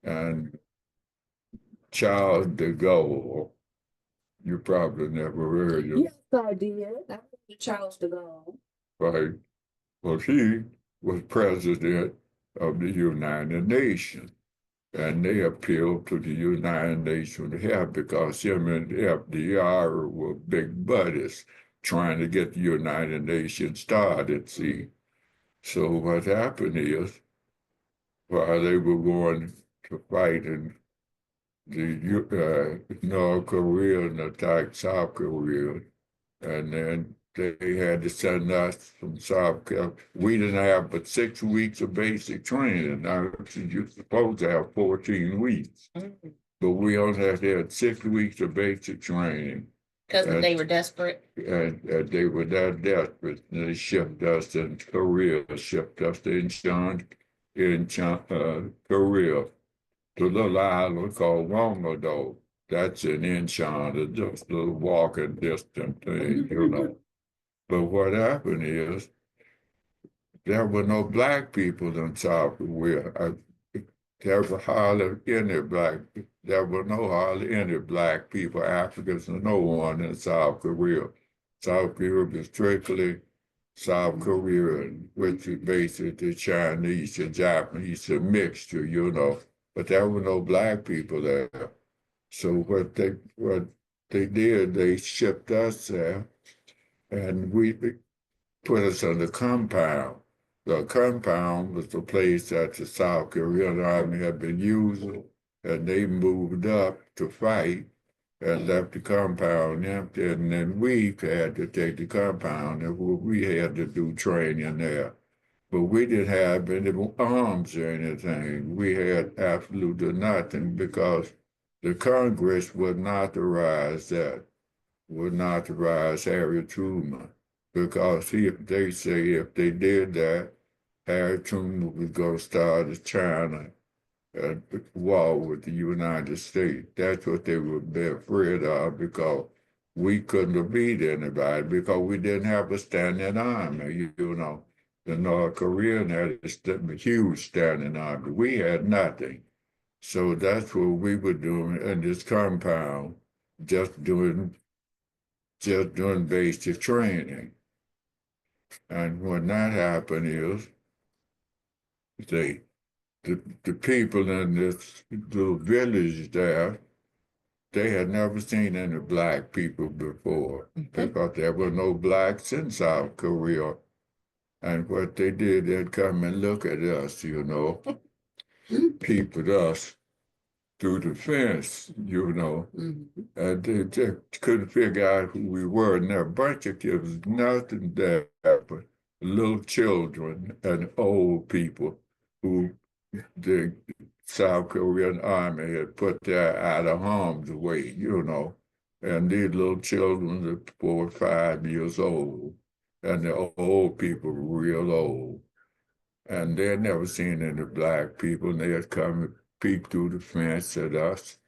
and Charles de Gaulle. You probably never heard of. Yes, I did. I heard of Charles de Gaulle. Right? Well, he was president of the United Nations, and they appealed to the United Nations to help because him and FDR were big buddies trying to get the United Nations started, see. So what happened is, while they were going to fight in the North Korea and attack South Korea, and then they had to send us from South Carolina. We didn't have but 6 weeks of basic training. Now, you're supposed to have 14 weeks, but we only had 6 weeks of basic training. Because they were desperate. And they were that desperate. They shipped us in Korea, shipped us to Korea, to a little island called Wongador. That's in Incheon, just a little walking distance thing, you know. But what happened is there were no black people in South Korea. There were hardly any black people, Africans, no one in South Korea. South Korea was strictly South Korean, which is basically the Chinese and Japanese, a mixture, you know. But there were no black people there. So what they did, they shipped us there, and we put us on the compound. The compound was the place that the South Korean army had been using, and they moved up to fight and left the compound empty. And then we had to take the compound, and we had to do training there. But we didn't have any arms or anything. We had absolutely nothing because the Congress would not authorize that, would not authorize Harry Truman, because they say if they did that, Harry Truman was going to start a China war with the United States. That's what they would be afraid of because we couldn't have beat anybody because we didn't have a standing army, you know. The North Korean had a huge standing army. We had nothing. So that's what we were doing in this compound, just doing basic training. And when that happened is they the people in this little village there, they had never seen any black people before because there were no blacks in South Korea. And what they did, they'd come and look at us, you know, peep at us through the fence, you know, and they just couldn't figure out who we were. And there were a bunch of kids, nothing there but little children and old people who the South Korean army had put there out of harm's way, you know. And these little children are 4 or 5 years old, and the old people were real old. And they had never seen any black people, and they had come and peeked through the fence at us.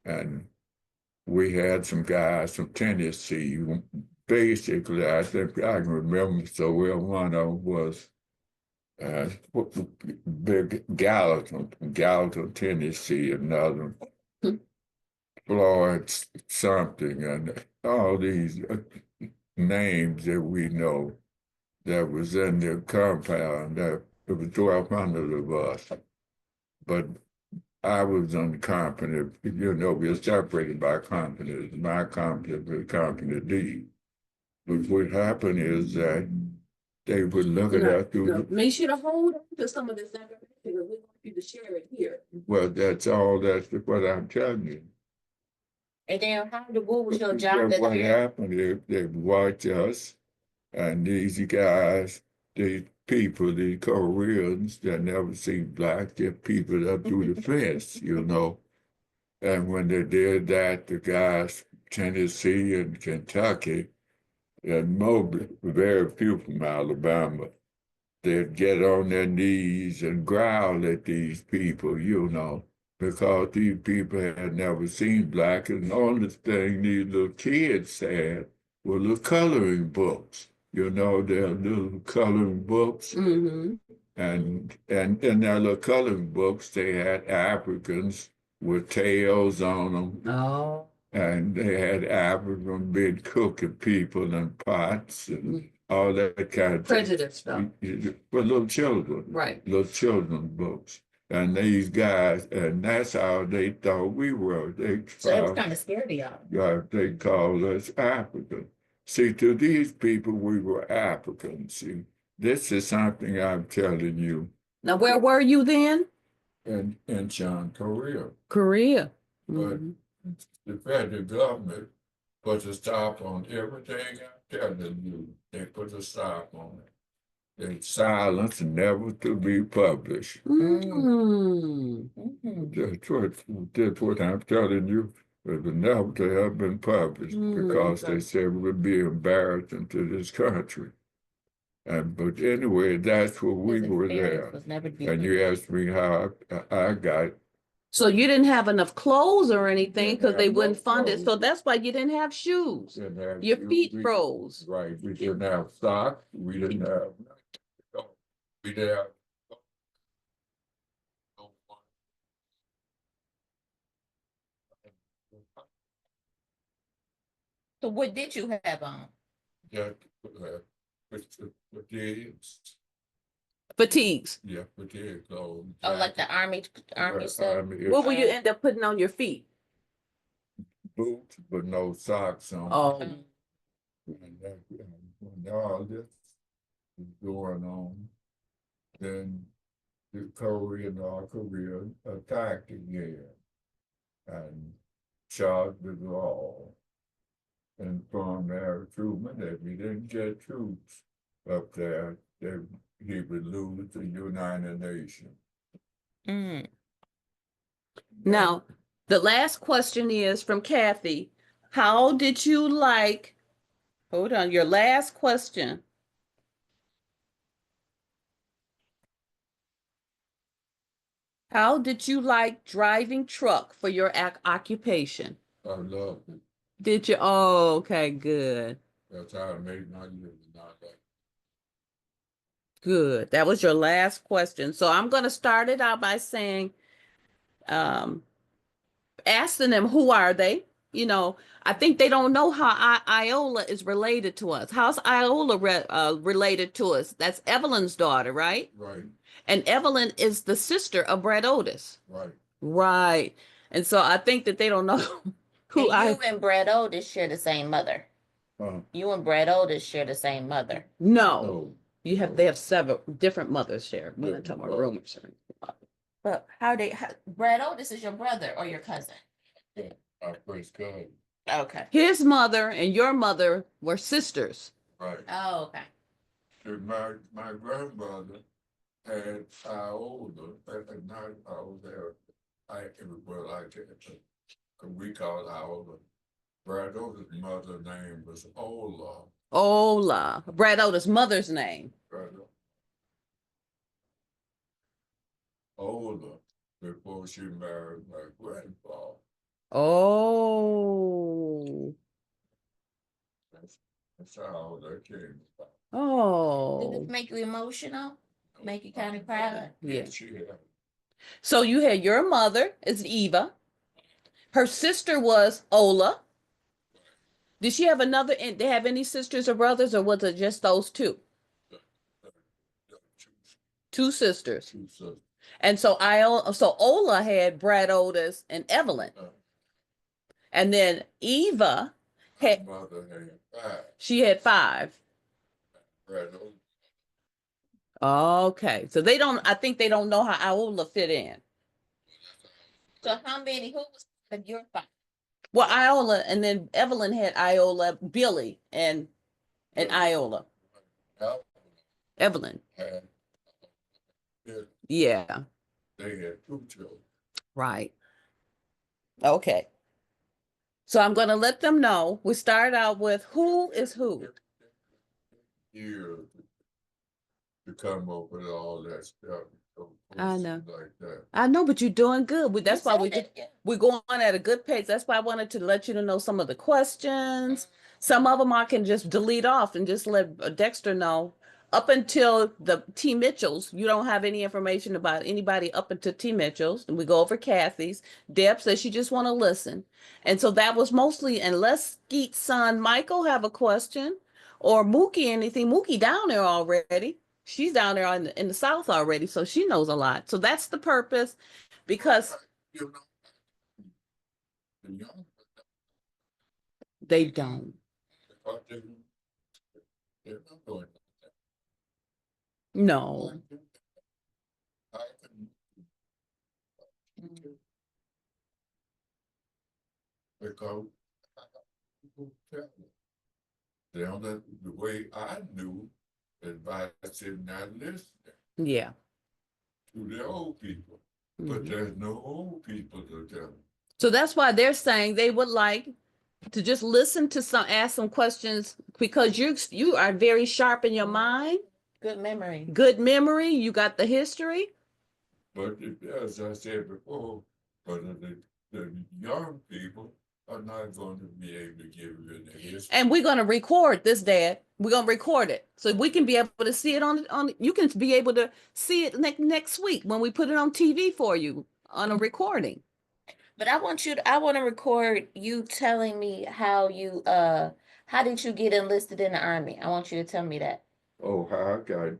And we had some guys from Tennessee. Basically, I think I can remember so well, one of them was uh, Big Gallatin, Tennessee, another Floyd something, and all these names that we know that was in the compound. That it was 1,200 of us, but I was on the company. You know, we were separated by companies. My company was Company D. But what happened is that they would look at us through. Make sure to hold on to some of this information because we want you to share it here. Well, that's what I'm telling you. And then what was your job? What happened, they watch us, and these guys, these people, these Koreans that never seen black, get people up through the fence, you know. And when they did that, the guys, Tennessee and Kentucky, and very few from Alabama, they'd get on their knees and growl at these people, you know, because these people had never seen black, and the only thing these little kids had were little coloring books. You know, their little coloring books. And in their little coloring books, they had Africans with tails on them, Oh. and they had African been cooking people in pots and all that kind of Prejudice stuff. for little children, Right. little children's books. And these guys, and that's how they thought we were. So it was kind of scary, y'all. They called us African. See, to these people, we were Africans. See, this is something I'm telling you. Now, where were you then? In China, Korea. Korea. But the federal government put a stop on everything I'm telling you. They put a stop on it. They silence never to be published. That's what I'm telling you. It would never to have been published because they said it would be embarrassing to this country. But anyway, that's where we were there. And you asked me how I got. So you didn't have enough clothes or anything Didn't because they have no wouldn't fund it. clothes. So that's why you didn't have shoes. Didn't have Your shoes. feet We- froze. Right, we didn't have socks, we didn't have nothing. We didn't have. So what did you have on? Yeah, fatigues, Fatigues. yeah, fatigue clothes. Oh, like the army stuff? What will you end up putting on your feet? Boots, but no socks on. Oh, When all this was going on, then the North Korea attacked again and charged the law. And from their recruitment, if we didn't get troops up there, then he would lose the United Nations. now the last question is from Kathy. How did you like, hold on, your last question. How did you like driving truck for your occupation? I love it. Did you? Oh, okay, good. That's how I made my living. Not that. Good. That was your last question. So I'm going to start it out by saying, asking them, who are they? You know, I think they don't know how Iola is related to us. How's Iola related to us? That's Evelyn's daughter, right? Right, And Evelyn is the sister of Brett Otis. right. Right. And so I think that they don't know who And you and Brett Otis share the same mother. Uh, You and Brett Otis share the same mother. No. no, They have several different mothers share. We're not talking about Different rumors. But Brett Otis is your brother or your cousin? our first cousin. Okay. His mother and your mother were sisters. Right. Oh, okay. My grandmother had Iola, and not I was there. Well, I can't. We called Iola. Brad Otis' mother's name was Ola. Ola. Brett Otis' mother's name. Brad Ola, before she married my grandfather. Oh. That's how that came about. Did Oh. this make you emotional? Make you kind of cry? Yeah. She had So you had your mother is Eva. Her sister was Ola. Did she have another? They have any sisters or brothers, or was it just those two? Two sisters. two sisters. And so Ola had Brad Otis and Evelyn. And then Eva My had mother had five. she had 5. Brad Otis. Okay. So I think they don't know how Iola fit in. So who was your father? Well, Iola, and then Evelyn had Iola, Billy, and Iola. Evelyn. Had, Yeah. they had 2 children. Right. Okay. So I'm going to let them know. We start out with who is who. Years to come up with all that stuff. I know. Like that. I know, but you're doing good. That's why Yeah. we're going at a good pace. That's why I wanted to let you know some of the questions. Some of them I can just delete off and just let Dexter know up until the T. Mitchells, you don't have any information about anybody up until T. Mitchell's. And we go over Kathy's. Deb says she just want to listen. And so that was mostly, unless Skeet's son Michael have a question or Mookie anything. Mookie down there already. She's down there in the South already, so she knows a lot. So that's the purpose, because You know, the young, they don't. because they're not doing No. that. I can, because people tell me. The only, the way I knew is by sitting not listening Yeah. to the old people. But Mhm. there's no old people to tell me. So that's why they're saying they would like to just listen to ask some questions, because you are very sharp in your mind, Good memory. good memory, you got the history. But as I said before, but the young people are not going to be able to give you the history. And we're going to record this, Dad. We're going to record it so we can be able to see it on. You can be able to see it next week when we put it on TV for you on a recording. But I want to record you telling me how did you get enlisted in the Army? I want you to tell me that. Oh, how I got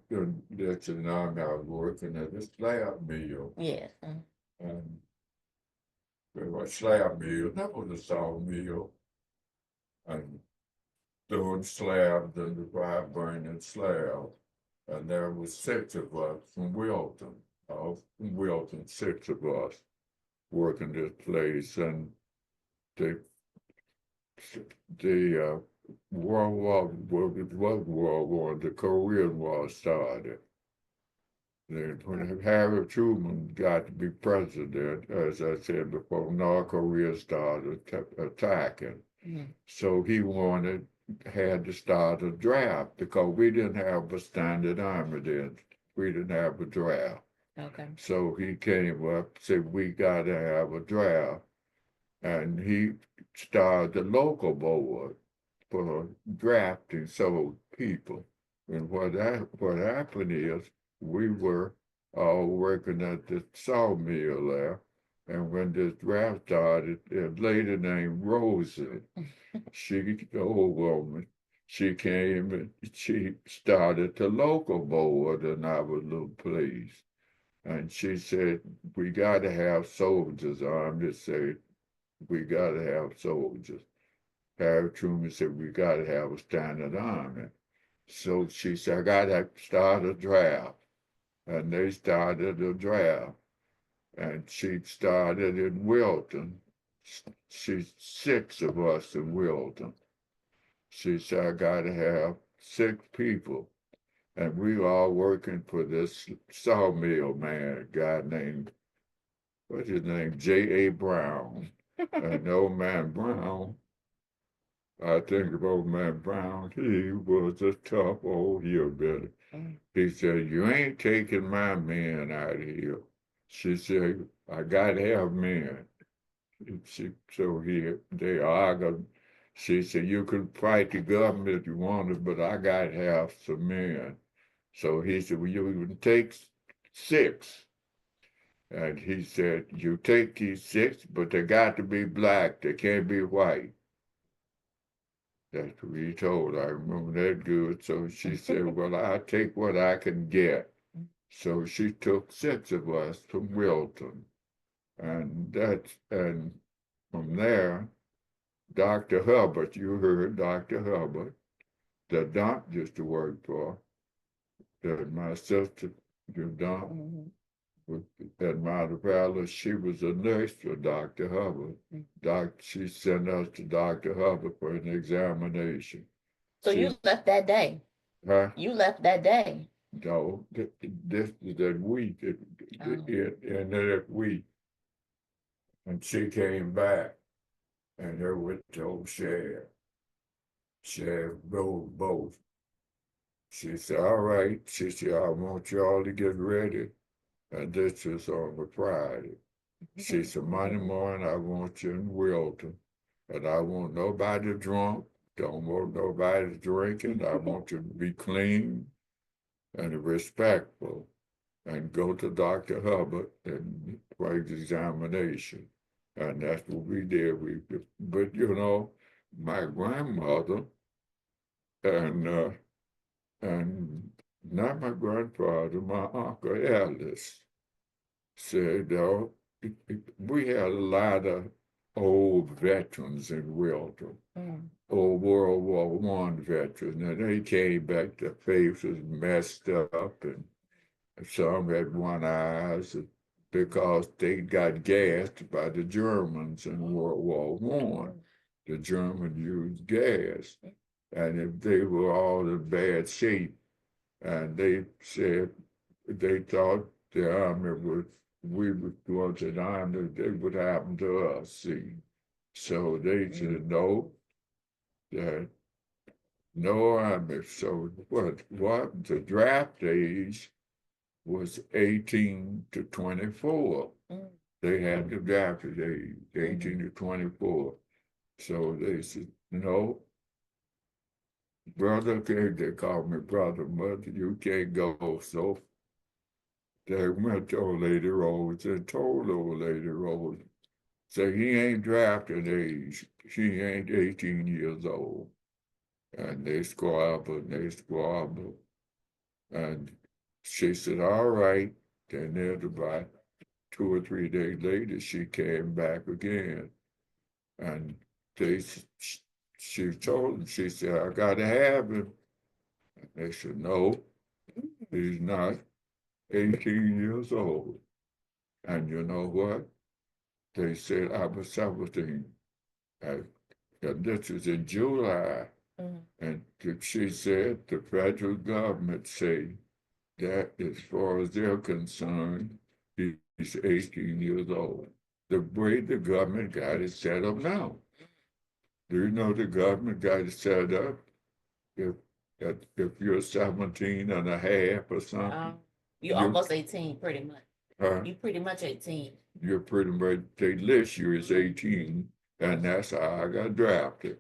that's in the Army. I was working at a slab mill. Yes. And there was a slab mill, that was a sawmill. And throwing slabs in the fire burning slab. And there was 6 of us from Wilton, from Wilton, 6 of us working this place. And the World War, well, it was World War, the Korean War started. Then when Harry Truman got to be president, as I said before, North Korea started attacking. Mhm. So he had to start a draft because we didn't have a standard army then. We didn't have a draft. Okay. So he came up, said, we got to have a draft. And he started the local board for drafting so people. And what happened is we were all working at the sawmill there. And when this draft started, a lady named Rosie, the old woman, she came and she started the local board in our little place. And she said, we got to have soldiers. I'm just saying, we got to have soldiers. Harry Truman said, we got to have a standard army. So she said, I got to start a draft. And they started a draft. And she started in Wilton. She's 6 of us in Wilton. She said, I got to have 6 people. And we were all working for this sawmill man, a guy named, what's his name? J.A. Brown. And old man Brown, I think of old man Brown, he was a tough old hillbilly. He said, you ain't taking my men out of here. She said, I got to have men. They argued. She said, you can fight the government if you wanted, but I got to have some men. So he said, well, you can take 6. And he said, you take these 6, but they got to be black. They can't be white. That's what he told her. I remember that good. So she said, well, I'll take what I can get. So she took 6 of us from Wilton. And from there, Dr. Hubbard, you heard Dr. Hubbard, the dump used to work for, that my sister, the dump, at Montevallo, she was a nurse for Dr. Hubbard. She sent us to Dr. Hubbard for an examination. So you left that day? Huh? You left that day? No, this is that week, in that week. And she came back, and there was old Sheriff. Sheriff rode both. She said, all right. She said, I want y'all to get ready. And this is on a Friday. She said, Monday morning, I want you in Wilton. And I want nobody drunk. Don't want nobody drinking. I want you to be clean. and respectful, and go to Dr. Hubbard and for his examination. And that's what we did. But you know, my grandmother and and not my grandfather, my uncle Alice said, we had a lot of old veterans in Wilton, old World War One veterans, and they came back, their faces messed up, and some had one eyes because they got gassed by the Germans in World War One. The Germans used gas, and if they were all in bad shape, and they said they thought the army would, we would go to the army, they would happen to us. See, so they said no, that no army. So what the draft age was 18 to 24. They had the draft age 18 to 24. So they said no. Brother, they called me brother, mother, you can't go. So they went to old lady Rose and told old lady Rose, say he ain't drafted age. She ain't 18 years old. And they squabbled, And she said, all right. Then there's about 2 or 3 days later, she came back again. And she told him, she said, I gotta have him. And they said, no, he's not 18 years old. And you know what? They said I was 17. And this was in July. And she said the federal government said that as far as they're concerned, he's 18 years old. The way the government got it set up now. Do you know the government got it set up? If you're 17 and a half or something. You're almost 18, pretty much. You're pretty much 18. You're pretty much, they list you as 18, and that's how I got drafted.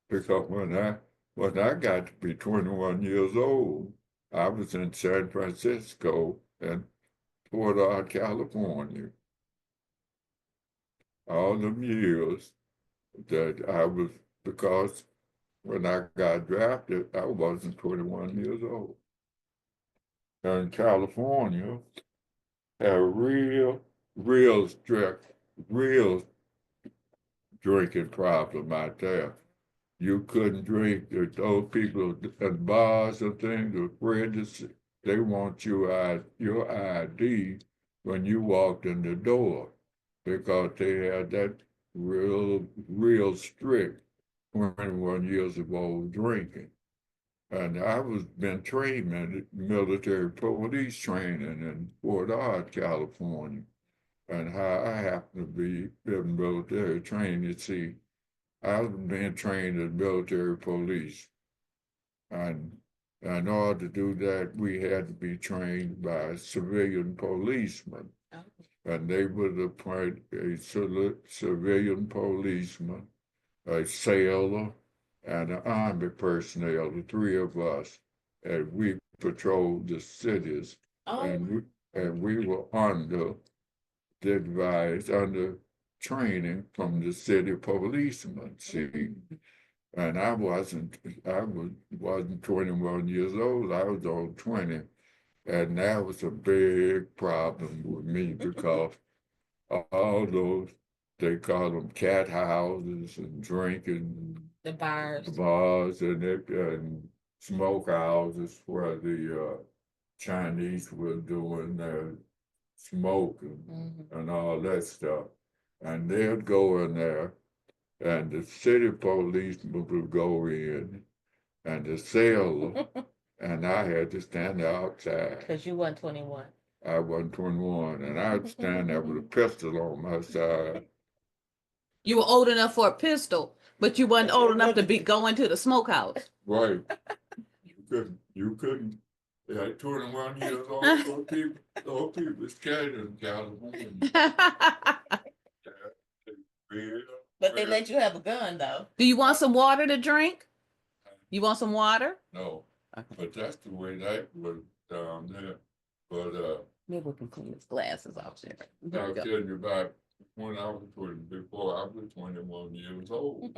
Because when I got to be 21 years old, I was in San Francisco and Port Arthur, California. All them years that I was, because when I got drafted, I wasn't 21 years old. And California had a real strict, real drinking problem out there. You couldn't drink. Those people at bars and things were afraid to see. They want your ID when you walked in the door because they had that real strict 21 years of old drinking. And I was been trained in military police training in Fort Ord, California. And how I happened to be in military training, you see, I was being trained as military police. And in order to do that, we had to be trained by civilian policemen. And they would appoint a civilian policeman, a sailor, and an army personnel, the three of us. And we patrolled the cities. And we were under the advice, under training from the city policemen, see. And I wasn't 21 years old, I was on 20. And that was a big problem with me because all those, they call them cat houses and drinking. The bars. And smoke houses where the Chinese were doing their smoking and all that stuff. And they'd go in there, and the city policeman would go in, and the sailor, and I had to stand outside. Because you weren't 21. I wasn't 21, and I'd stand there with a pistol on my side. You were old enough for a pistol, but you weren't old enough to go into the smokehouse. Right. You couldn't. At 21 years old, those people scared in California. But they let you have a gun, though. Do you want some water to drink? You want some water? No, but but that's the way that was down there. But Maybe we can clean his glasses off there. There I'll we go. tell you about when I was before I was 21 years old.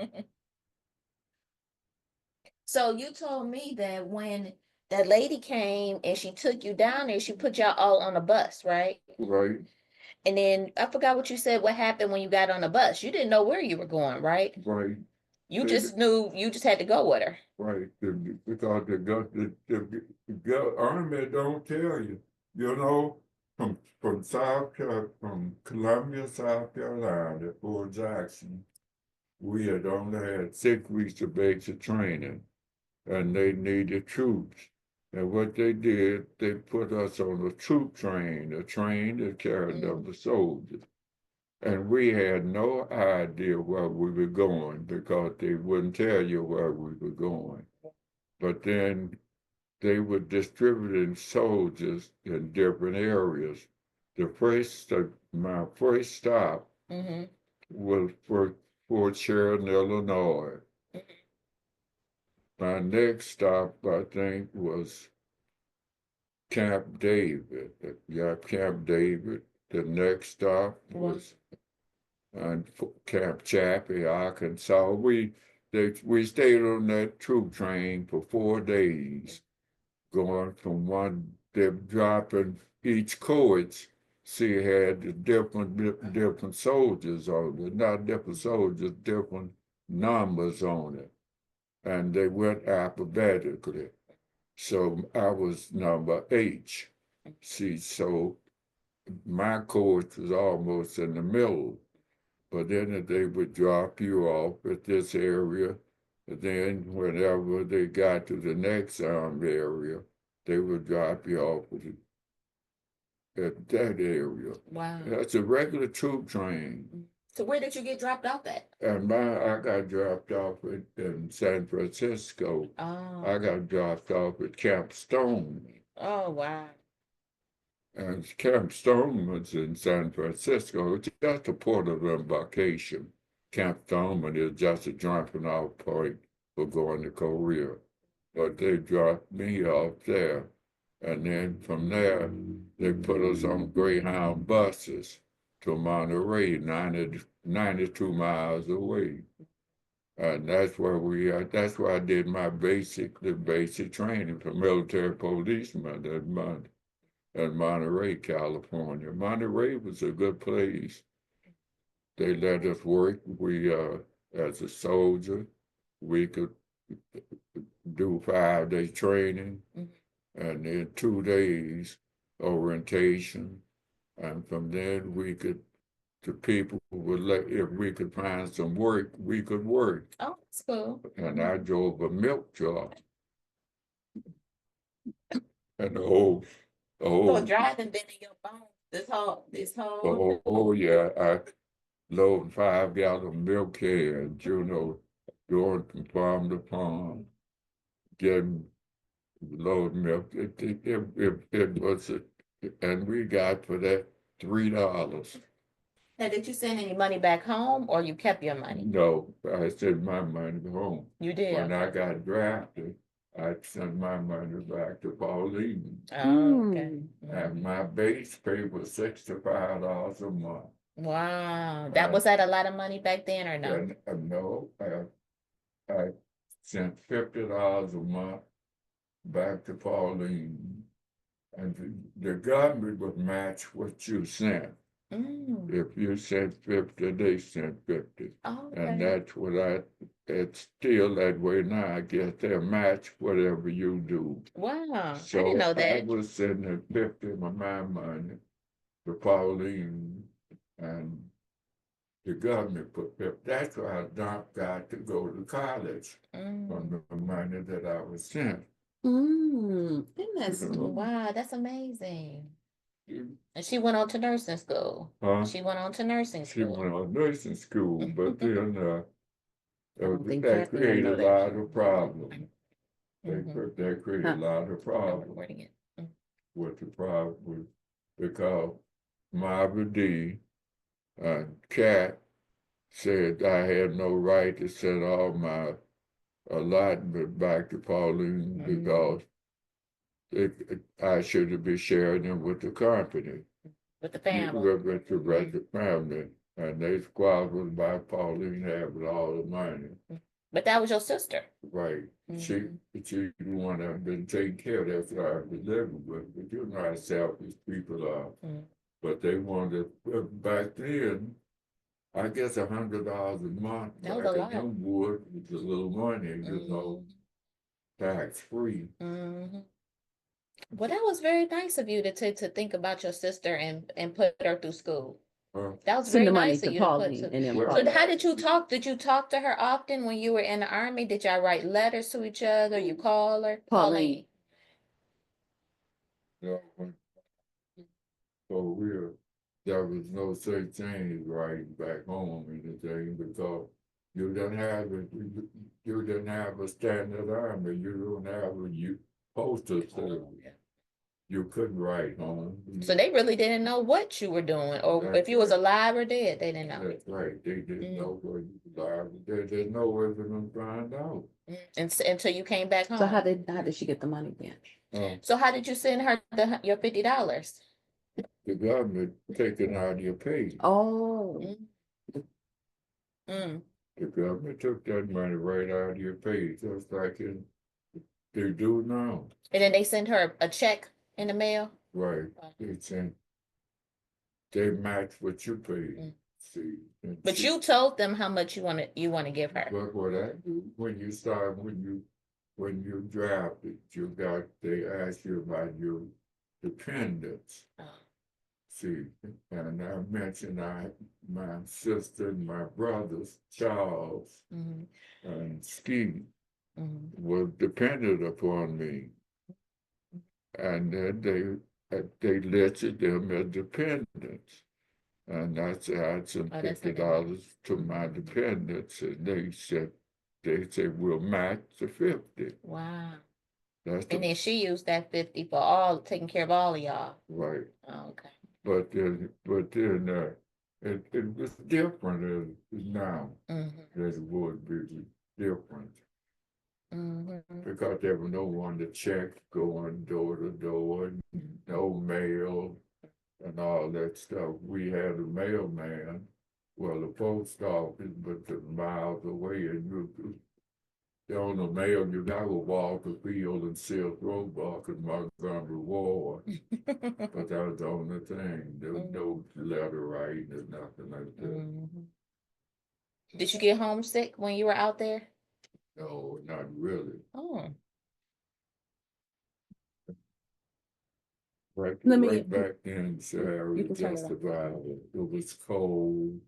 So you told me that when that lady came and she took you down there, she put y'all all on a bus, right? Right, And then I forgot what you said, what happened when you got on the bus. You didn't know where you were going, right? right. You They- just knew you just had to go with her. Right, because the army don't tell you, you know, from Columbia, South Carolina, Fort Jackson, we had only had 6 weeks of basic training, and they needed troops. And what they did, they put us on a troop train, a train that carried up the soldiers. And we had no idea where we were going because they wouldn't tell you where we were going. But then they were distributing soldiers in different areas. My first stop Mm-hmm. was for Fort Sheridan, Illinois. My next stop, I think, was Camp David. Yeah, Camp David. The next stop was on Camp Chaffee, Arkansas. We stayed on that troop train for 4 days, going from they're dropping each coach. See, had the different soldiers on it, not different soldiers, different numbers on it, and they went alphabetically. So I was number H. See, so my coach was almost in the middle. But then they would drop you off at this area. And then whenever they got to the next area, they would drop you off at that area. Wow. That's a regular troop train. So where did you get dropped off at? And I got dropped off in San Francisco. Oh. I got dropped off at Camp Stone. Oh, wow. And Camp Stone was in San Francisco. It's just a port of embarkation. Camp Stone is just a jumping off point for going to Korea. But they dropped me off there. And then from there, they put us on Greyhound buses to Monterey, 92 miles away. And that's where that's where I did my basic training for military policeman that month. In Monterey, California. Monterey was a good place. They let us work. We, as a soldier, we could do 5-day training, and then 2 days orientation. And from then the people would if we could find some work, we could work. Oh, that's cool. And I drove a milk truck. And the whole So driving been in your bones this whole. Oh yeah, I load 5-gallon milk cans, going from farm to farm, getting load milk. It was, and we got for that $3. Now, did you send any money back home or you kept your money? No, I sent my money home. You did. When I got drafted, I sent my money back to Pauline. Oh, okay. And my base pay was $65 a month. Wow. Was that a lot of money back then or no? And, no, I sent $50 a month back to Pauline, and the government would match what you sent. If you sent 50, they sent 50. Oh, And okay. that's what it's still that way now. I guess they'll match whatever you do. Wow. So I didn't know I that. was sending 50 of my money to Pauline, and the government put 50. That's why I got to go to college from the money that I was sent. Isn't that Wow, that's amazing. And she went on to nursing school. Huh? She went on to nursing She school. went on nursing school, but then don't think that Kathy created know a that. lot of problems. Mhm. That created a lot of I'm problems recording it. with the problem because Marvin D. and Cat said I had no right to send all my allotment back to Pauline because I should be sharing them with the company, with the family? with the rest of the family. And they squabbled by Pauline having all the money. But that was your sister. Right. She the one that been taking care of that's what I've been living with. But you know how selfish people are. But they wanted back then, I guess $100 a month. That was back a in lot. them wood was a little money, you know, tax free. Well, that was very nice of you to think about your sister and put her through school. That was Send very the money nice to of you to put Pauline and then Well, So Pauline. how did you talk? Did you talk to her often when you were in the army? Did y'all write letters to each other? You call her? Pauline. you know, for real, there was no such thing as writing back home anything because you didn't have you didn't have a standard army. You don't have a postal service. You couldn't write home. So they really didn't know what you were doing, or if you was alive or dead, they didn't know. That's right. They didn't know where you were. They didn't know where they were going to find out. Until you came back home. So how did she get the money then? So how did you send her your $50? The government taking out of your pay. Oh. The government took that money right out of your pay, just like they do now. And then they send her a check in the mail. Right. They match what you pay. See. But you told them how much you want to give her. Look what I do when you drafted, they ask you about your dependents. See, and I mentioned my sister and my brothers, Charles and Ski, were dependent upon me. And then they listed them as dependents. And I said, I'd send $50 to my dependents, and they said, we'll match the 50. Wow. And then she used that 50 for taking care of all of y'all. Right. Oh, okay. But then it was different as now. As it would be different. Because there was no one to check going door to door, no mail and all that stuff. We had a mailman, well, the post office, but miles away, and on the mail, you got to walk the field and Silk Roebuck and Montgomery Ward. But that was the only thing. There was no letter writing or nothing like that. Did you get homesick when you were out there? No, not really. Oh. Right back then, Sarah, just about it was cold,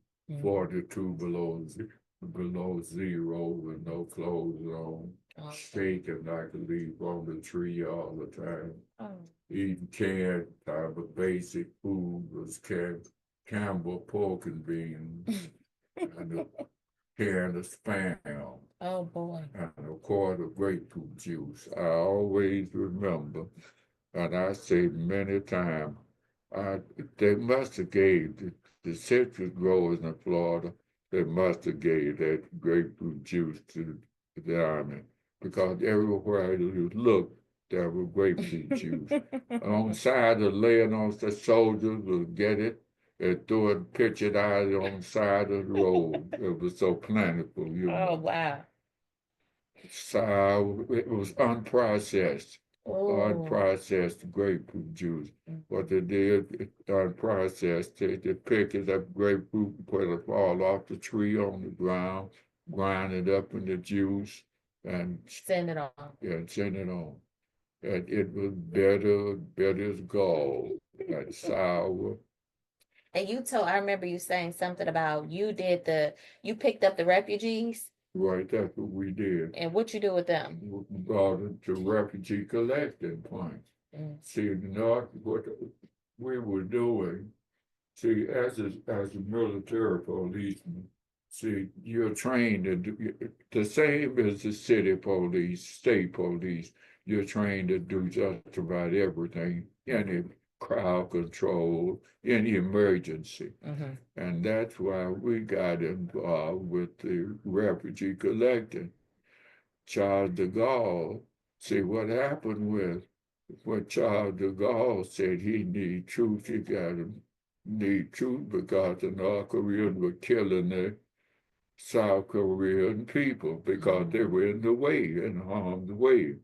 42 below zero with no clothes on, shaking like a leaf on the tree all the time. Eating canned type of basic food was Campbell pork and beans and a can of Spam. Oh boy. And a quart of grapefruit juice. I always remember, and I say many times, they must have gave the citrus growers in Florida, they must have gave that grapefruit juice to the army, because everywhere you look, there was grapefruit juice. On the side of laying on the soldiers would get it and throw it, pitch it out on the side of the road. It was so plentiful, you know. Oh wow. So it was unprocessed. Unprocessed grapefruit juice. What they did, unprocessed, they pick it up grapefruit and put it all off the tree on the ground, grind it up in the juice, and send it on. Yeah, send it on. And it was bitter as gall, and sour. And I remember you saying something about you picked up the refugees. Right, that's what we did. And what you do with them? We brought them to refugee collecting points. See, what we were doing, see, as a military policeman, see, you're trained to do the same as the city police, state police. You're trained to do just about everything, any crowd control, any emergency. And that's why we got involved with the refugee collecting. Charles de Gaulle, see what happened with When Charles de Gaulle said he need troops, he got to need troops because the North Koreans were killing the South Korean people because they were in the way, in harm's way.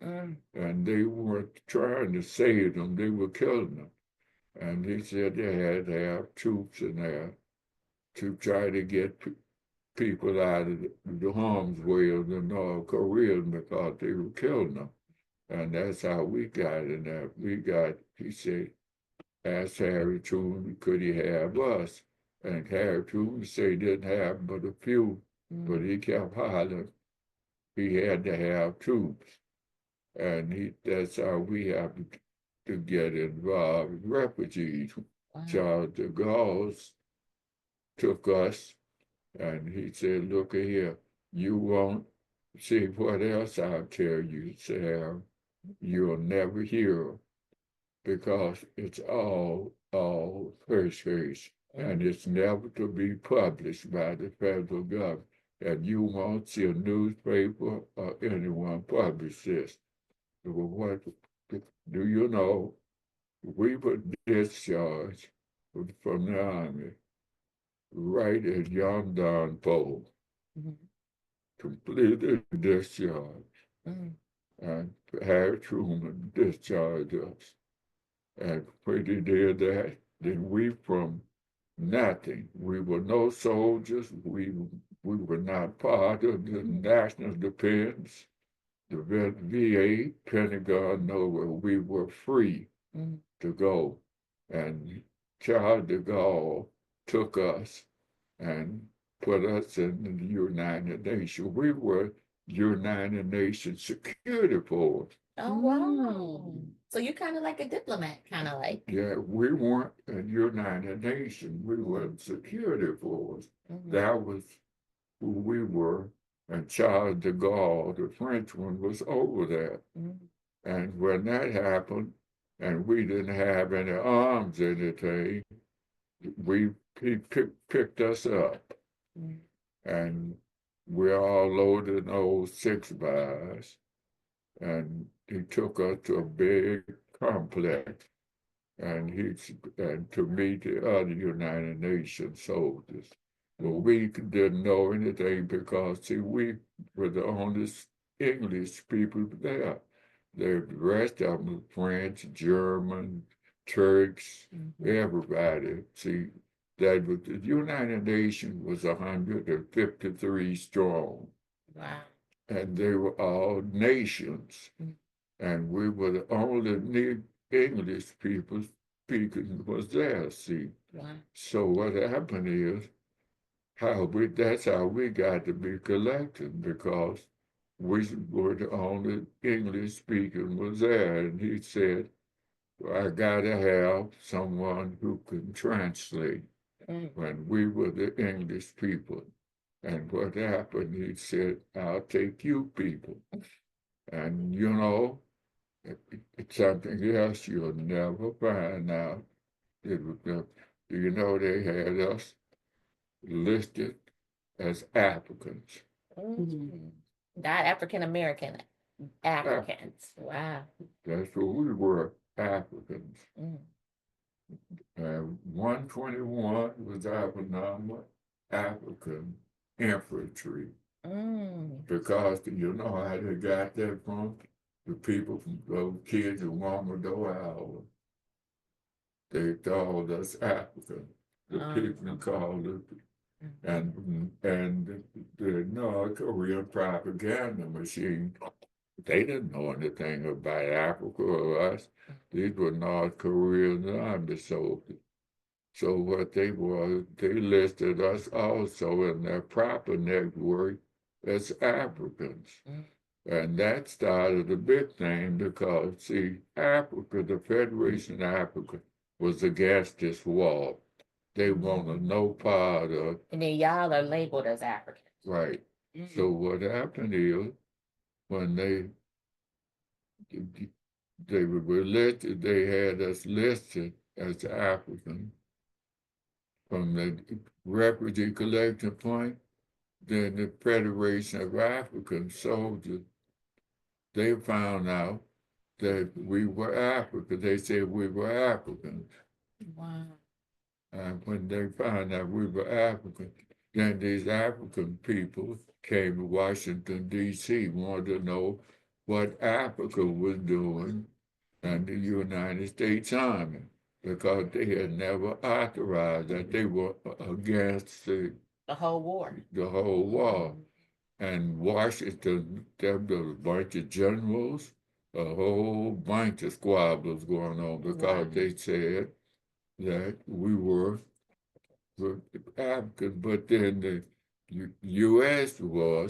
And they weren't trying to save them, they were killing them. And he said they had to have troops in there to try to get people out of the harm's way of the North Koreans because they were killing them. And that's how we got in there. He said, asked Harry Truman, could he have us? And Harry Truman said he didn't have but a few, but he kept hollering. He had to have troops. And that's how we have to get involved with refugees. Wow. Charles de Gaulle took us and he said, look here, you won't see what else I'll tell you, Sam. You'll never hear because it's all hush-hush, and it's never to be published by the federal government. And you won't see a newspaper or anyone publish this. What do you know? We were discharged from the Army right at Yondan-Po, completely discharged. And Harry Truman discharged us. And when he did that, then we from nothing. We were no soldiers. We were not part of the national defense, the VA, Pentagon, nowhere. We were free to go. And Charles de Gaulle took us and put us in the United Nations. We were United Nations Security Force. Oh, wow. So you're kind of like a diplomat, kind of like. Yeah, we weren't a United Nations. We were Security Force. That was who we were. And Charles de Gaulle, the Frenchman, was over there. And when that happened, and we didn't have any arms, anything, he picked us up. And we're all loaded in old 6-bys. And he took us to a big complex and to meet the other United Nations soldiers. But we didn't know anything because, see, we were the only English people there. The rest of them were French, German, Turks, everybody. See, that was, the United Nations was 153 strong. Wow. And they were all nations. And we were the only English people speaking was there, see. Wow. So what happened is, that's how we got to be collected, because we were the only English speaking was there. And he said, well, I gotta have someone who can translate when we were the English people. And what happened, he said, I'll take you people. And you know, it's something else you'll never find out. Do you know they had us listed as Africans? Not African American, Africans. Wow. That's what we were, Africans. And 121 was our number, African infantry. Because you know how they got that from? The people, from those kids who wanted to go out. They called us African. The people called it. And the North Korean propaganda machine, they didn't know anything about Africa or us. These were North Korean army soldiers. So what they were, they listed us also in their proper network as Africans. And that started a big thing because, see, Africa, the Federation of Africa, was against this war. They wanted no part of. And then y'all are labeled as Africans. Right. So what happened is, when they were listed, they had us listed as African from the refugee collection point. Then the Federation of African Soldiers, they found out that we were African. They said we were Africans. Wow. And when they found out we were African, then these African people came to Washington, D.C., wanted to know what Africa was doing and the United States Army, because they had never authorized that. They were against The whole war. the whole war. And Washington, there was a bunch of generals, a whole bunch of squabbles going on because Wow. they said that we were African, but then the U.S.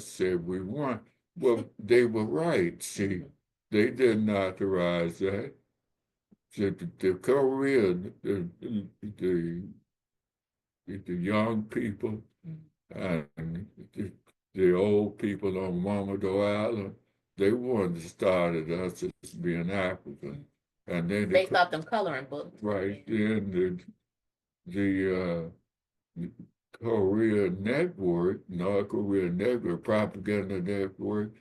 said we weren't. Well, they were right. See, they didn't authorize that. So the Korean, the young people and the old people on Mamado Island, they wanted to start us as being African. And then They thought them coloring books. right then the Korea Network, North Korea Network, propaganda network,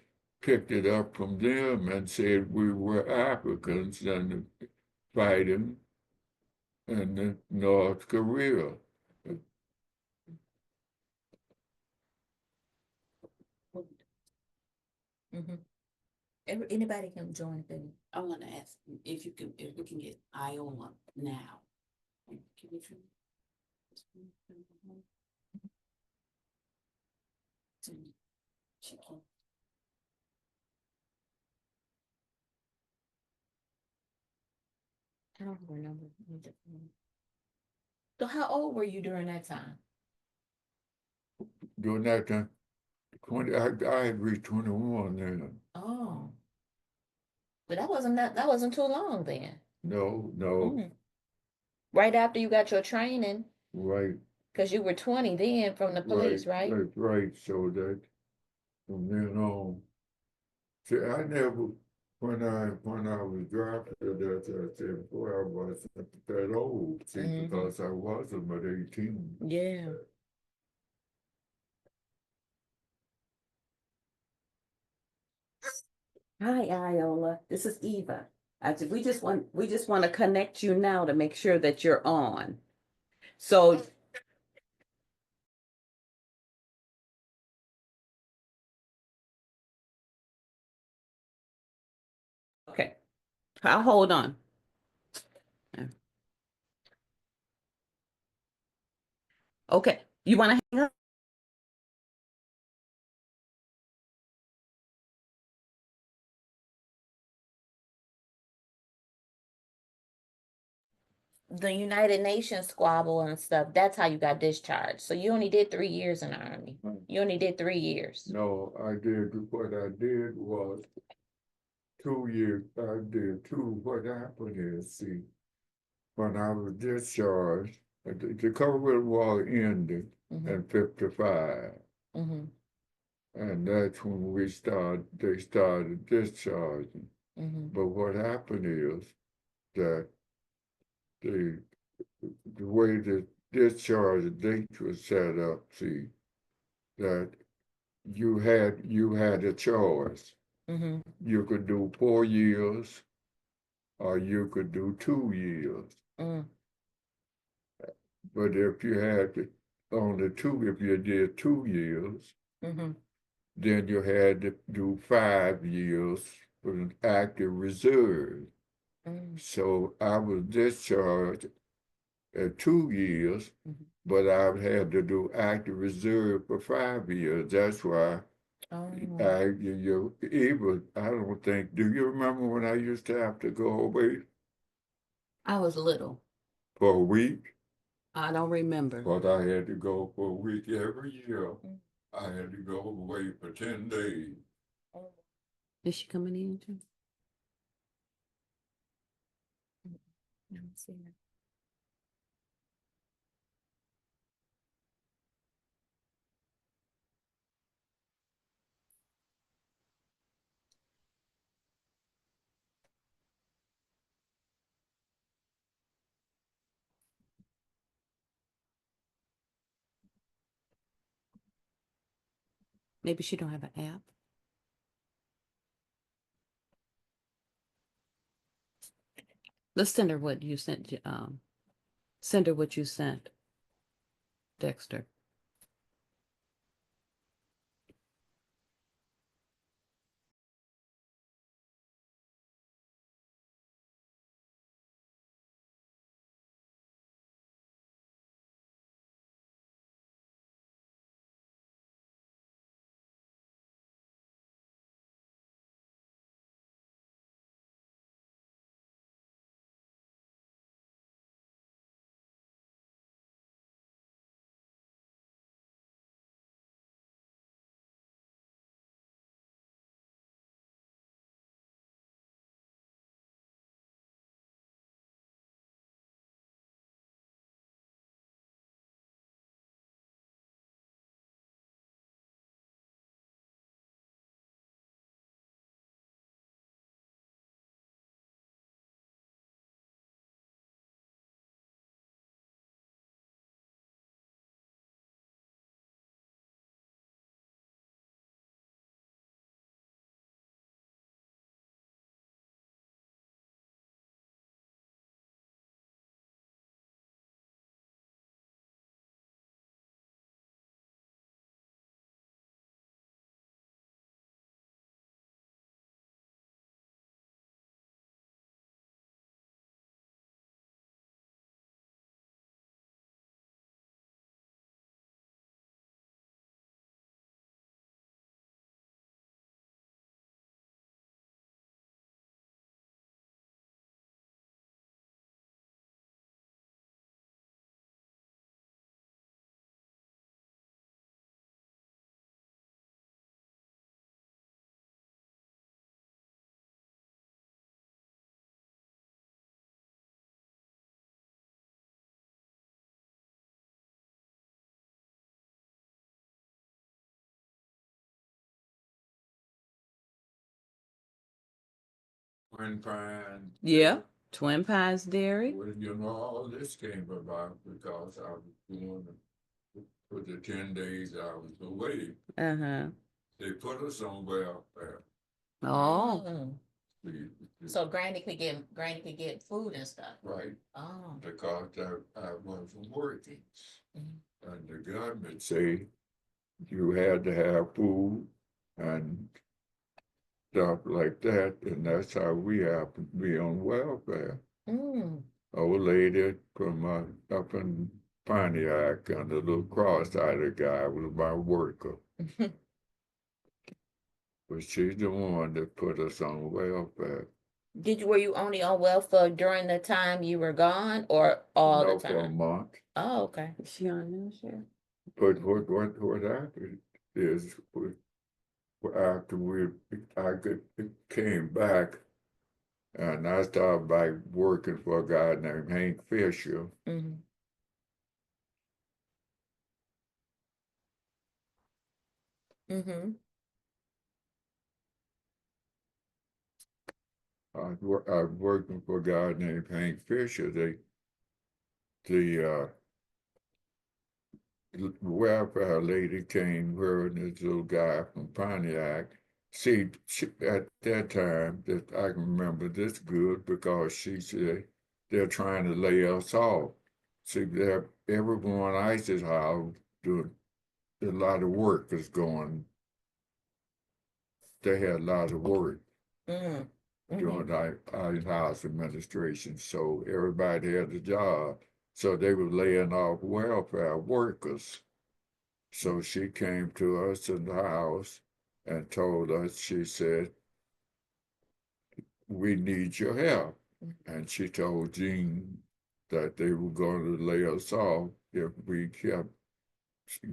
picked it up from them and said we were Africans and fighting in North Korea. Anybody can join the. I want to ask if you can, if we can get Iola now. Can you try? Chicken. I don't remember. So how old were you during that time? During that time, I had reached 21 then. Oh. But that wasn't too long then. No, Right after you got your training, right, because you were 20 then from the police, right? right. So that from then on, see, I never, when I was drafted, I said, boy, I wasn't that old, see, because I wasn't but 18. Yeah. Hi, Iola. This is Eva. We just want to connect you now to make sure that you're on. So okay, I'll hold on. Okay, you want to hang up? The United Nations squabble and stuff, that's how you got discharged. So you only did 3 years in the Army. You only did 3 years. No, what I did was 2 years, I did two. What happened is, see, when I was discharged, the Korean War ended in 55. And that's when they started discharging. But what happened is that the way the discharge date was set up, see, that you had a choice. You could do 4 years or you could do 2 years. But if you had if you did 2 years, then you had to do 5 years for an active reserve. So I was discharged at 2 years, but I had to do active reserve for 5 years. That's why I don't think, do you remember when I used to have to go away I was little. for a week? I don't remember. But I had to go for a week every year. I had to go away for 10 days. Is she coming in too? Let me see. Maybe she don't have an app. Let's send her what you sent. Send her what you sent, Dexter. Twin Pine. Yeah, Twin Pines Dairy. Well, you know, all this came about because I was doing for the 10 days I was away. Uh-huh. They put us on welfare. Oh, Mm. We- So Granny could get food and stuff. Right, Oh. because I wasn't working. Mhm. And the government say you had to have food and stuff like that, and that's how we happen to be on welfare. Mm. Old lady from up in Pontiac, and the little cross-eyed guy was my worker. But she's the one that put us on welfare. Were you only on welfare during the time you were gone or all No, the for a time? month. Oh, okay. is she on news here? But what happened is after came back, and I started by working for a guy named Hank Fisher. Mm-hmm. Mm-hmm. I was working for a guy named Hank Fisher. The welfare lady came, her and this little guy from Pontiac. See, at that time, that I can remember this good because she said they're trying to lay us off. See, everyone Ice's house doing a lot of work is going. They had a lot of work Mm-hmm. during our house administration, so everybody had a job. So they were laying off welfare workers. So she came to us in the house and told us, she said, we need your help. And she told Jean that they were going to lay us off if we kept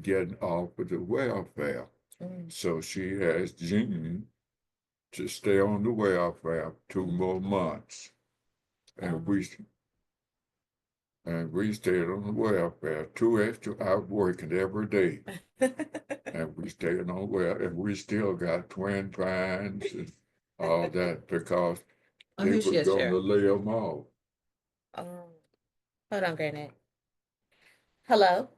getting off of the welfare. Mm-hmm. So she asked Jean to stay on the welfare 2 more months. And we stayed on the welfare 2 extra hours working every day. And we stayed on well, and we still got Twin Pines and all that because Oh, they here were she is, going to Cheryl. lay them off. Hold on, Granny. Hello.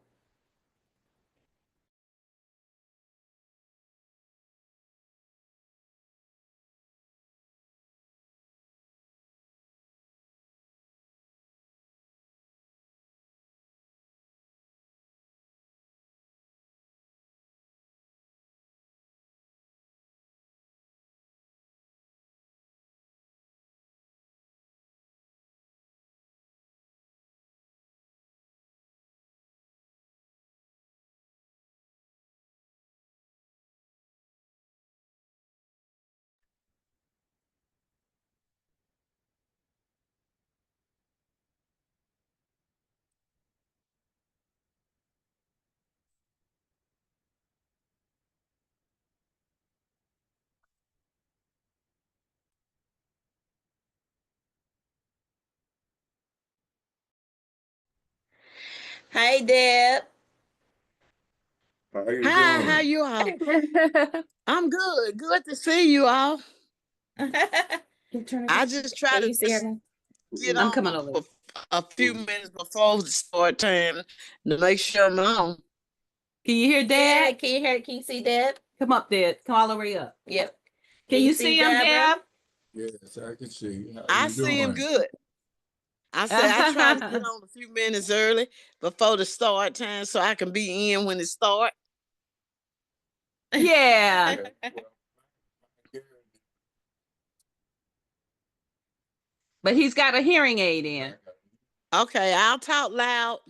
Hi, Deb. How you Hi, how doing? you all? I'm good. Good to see you all. Can I just try you to see her now? get I'm on coming over. for a few minutes before the start time to make sure I'm on. Can you hear Yeah, Dad? can you hear? Can you see Deb? Come up, Dad. Come all the way up. Yep. Can you see him, Deborah? Dad? Yes, I can see. How I you see him doing? good. I said I try to get on a few minutes early before the start time so I can be in when it start. Yeah. But he's got a hearing aid in. Okay, I'll talk loud.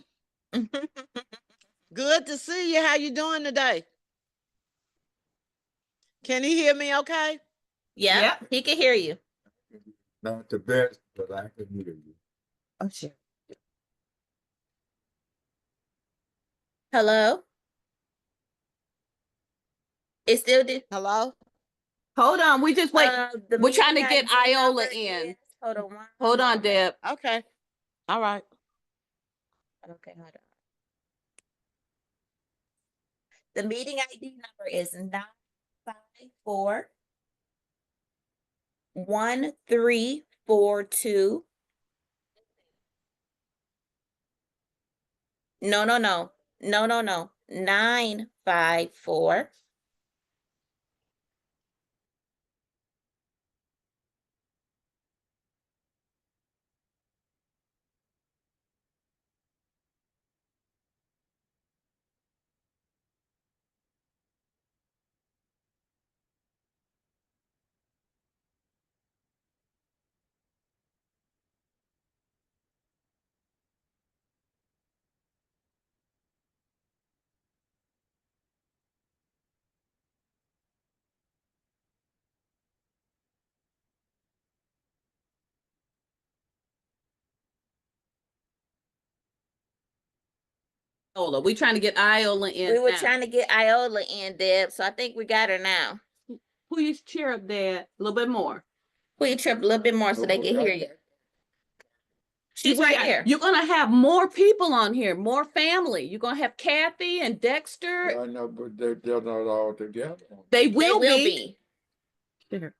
Good to see you. How you doing today? Can he hear me okay? Yep, he can hear you. Not the best, but I can hear you. Oh, shit. Hello? It still did. Hello? Hold on. We just wait. The We're trying to meeting get ID Iola number in. is- Hold on. Hold on, Deb. Okay. All right. Okay, hold on. The meeting ID number is 954-1342. No, no, no. No, no, no. 954. Iola. We're trying to get Iola in. We were now. trying to get Iola in, Deb, so I think we got her now. Please cheer up, Dad. A little bit more. Will you trip a little bit more so they can hear you? She's right here. You're gonna have more people on here, more family. You're gonna have Kathy and Dexter. I know, but they're not all together. They They will will be. There.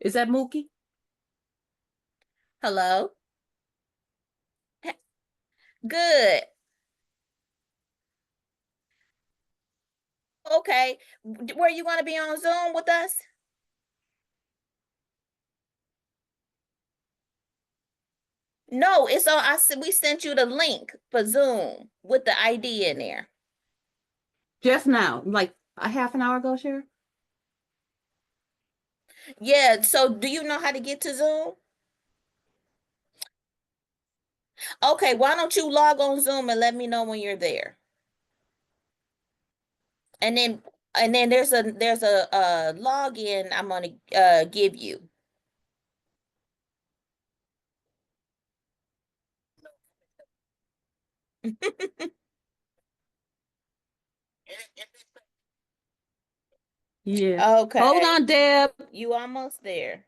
Is that Mookie? Hello? Good. Okay. Were you going to be on Zoom with us? No, it's on. We sent you the link for Zoom with the ID in there. Just now, like a half an hour ago, Sheriff. Yeah. So do you know how to get to Zoom? Okay. Why don't you log on Zoom and let me know when you're there? And then there's a login I'm gonna give you. Yeah. Okay. Hold on, Deb. You almost there.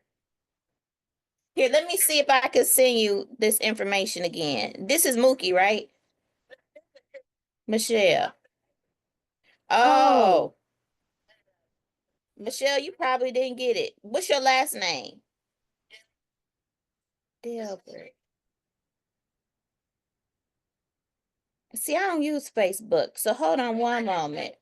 Here, let me see if I can send you this information again. This is Mookie, right? Michelle. Oh, Michelle, you probably didn't get it. What's your last name? Delbert. See, I don't use Facebook, so hold on one moment.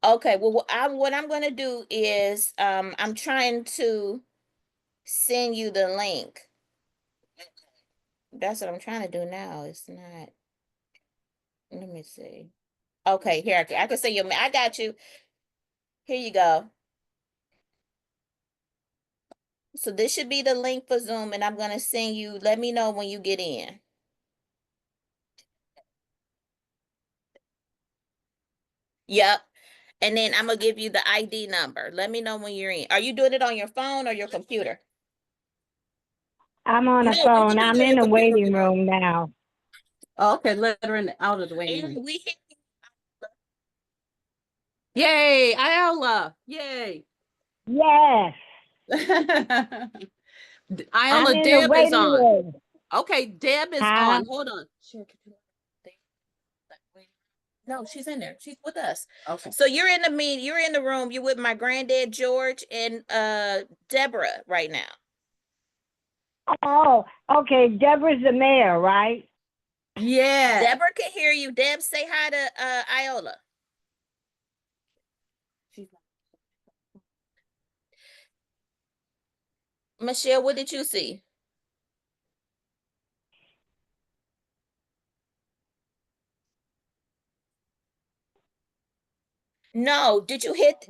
Okay, well, what I'm gonna do is I'm trying to send you the link. That's what I'm trying to do now. It's not. Let me see. Okay, here I can send you. I got you. Here you go. So this should be the link for Zoom, and I'm gonna send you. Let me know when you get in. Yep. And then I'm gonna give you the ID number. Let me know when you're in. Are you doing it on your phone or your computer? I'm on a No, we can phone. do I'm it on in the your computer. waiting room now. Oh, okay, let her in out of the way. And we Yay, Iola. Yay. Yes, I'm Iola, in the Deb is waiting on. room. Okay, Deb is Huh? on. Hold on. Sure, can you- No, she's in there. She's with us. Okay. So you're in the you're in the room, you're with my granddad George and Deborah right now. Oh, okay. Deborah's the mayor, right? Yeah. Deborah can hear you. Deb, say hi to Iola. Michelle, what did you see? No, did you hit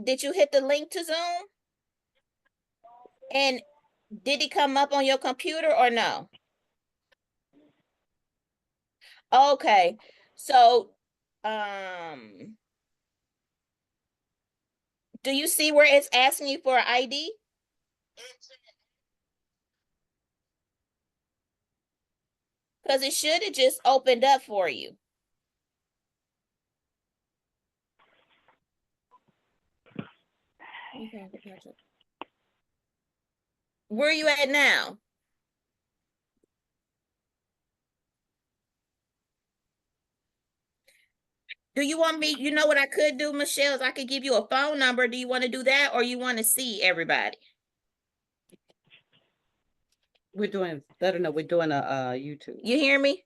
the link to Zoom? And did it come up on your computer or no? Okay. So do you see where it's asking you for an ID? Because it should have just opened up for you. Where are you at now? Do you want me, you know what I could do, Michelle, is I could give you a phone number. Do you want to do that or you want to see everybody? We're doing, let her know we're doing a YouTube. You hear me?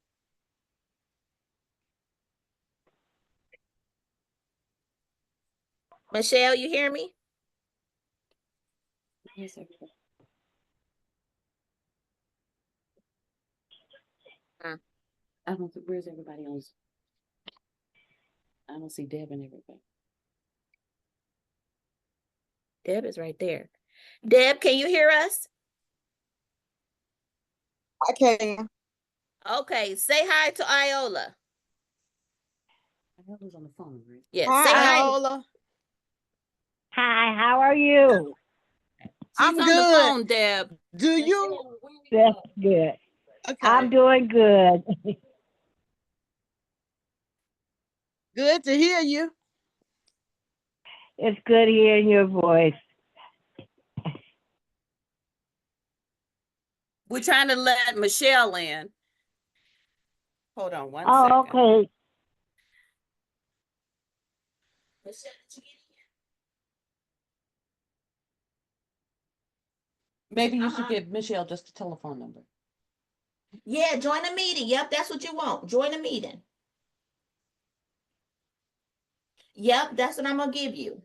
Michelle, you hear me? Where's everybody? I don't think, where's everybody else? I don't see Deb and everybody. Deb is right there. Deb, can you hear us? I can. Okay, say hi to Iola. Iola's on the phone, right? Yeah, say Hi, hi. Iola. Hi, how are you? She's I'm on the good. phone, Deb. Do you? That's good. Okay. I'm doing good. Good to hear you. It's good hearing your voice. We're trying to let Michelle in. Hold on one Oh, second. okay. Maybe you should give Michelle just a telephone number. Yeah, join the meeting. Yep, that's what you want. Join the meeting. Yep, that's what I'm gonna give you.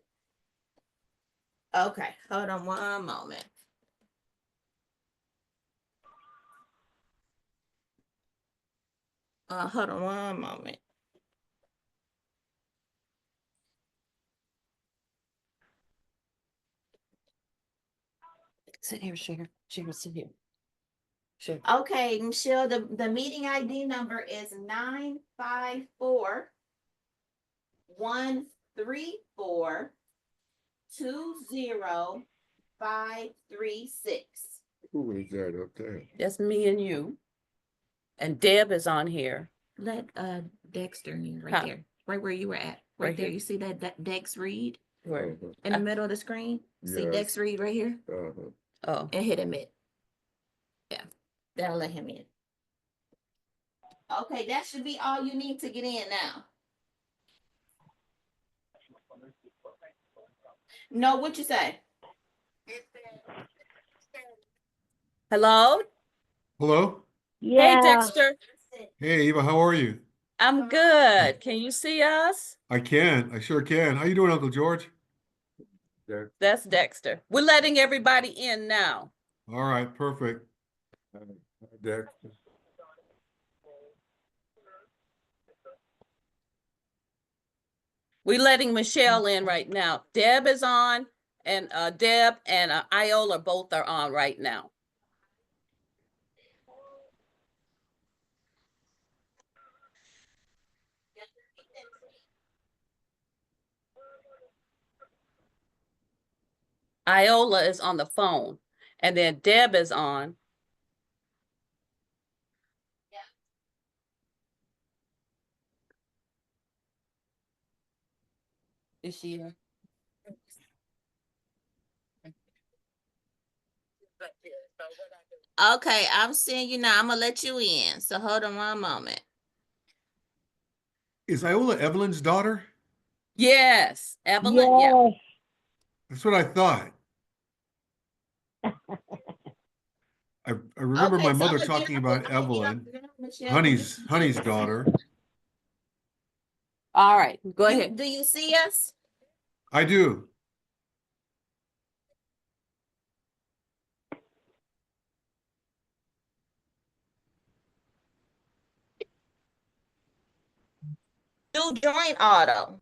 Okay, hold on one moment. Hold on one moment. Sit here, Sugar. Sugar, sit here. Sugar. Okay, Michelle, the meeting ID number is 954-134-20536. Who is that up there? That's me and you. And Deb is on here. Let Dexter in right Huh. there, right where you were at, Right right there. here? You see that Dex Read Where? Uh-huh. in the middle of the screen? See Yes. Dex Read right here, Uh-huh. Oh, and hit admit. Yeah, that'll let him in. Okay, that should be all you need to get in now. No, what you say? hello? Hello. Hey, Yeah, Dexter. Hey, Eva, how are you? I'm good. Can you see us? I can. I sure can. How you doing, Uncle George? That, That's Dexter. We're letting everybody in now. All right, perfect. that, We're letting Michelle in right now. Deb is on, and Deb and Iola both are on right now. Iola is on the phone, and then Deb is on. Is she here? Okay, I'm seeing you now. I'm gonna let you in. So hold on one moment. Is Iola Evelyn's daughter? Yes, Evelyn. Yeah. Yes. That's what I thought. I remember Okay, my so mother I'm gonna get talking off about the- I'm gonna get off Evelyn, the ground, Michelle. Honey's daughter. All right. Go You- ahead. Do you see us? I do. Do join auto.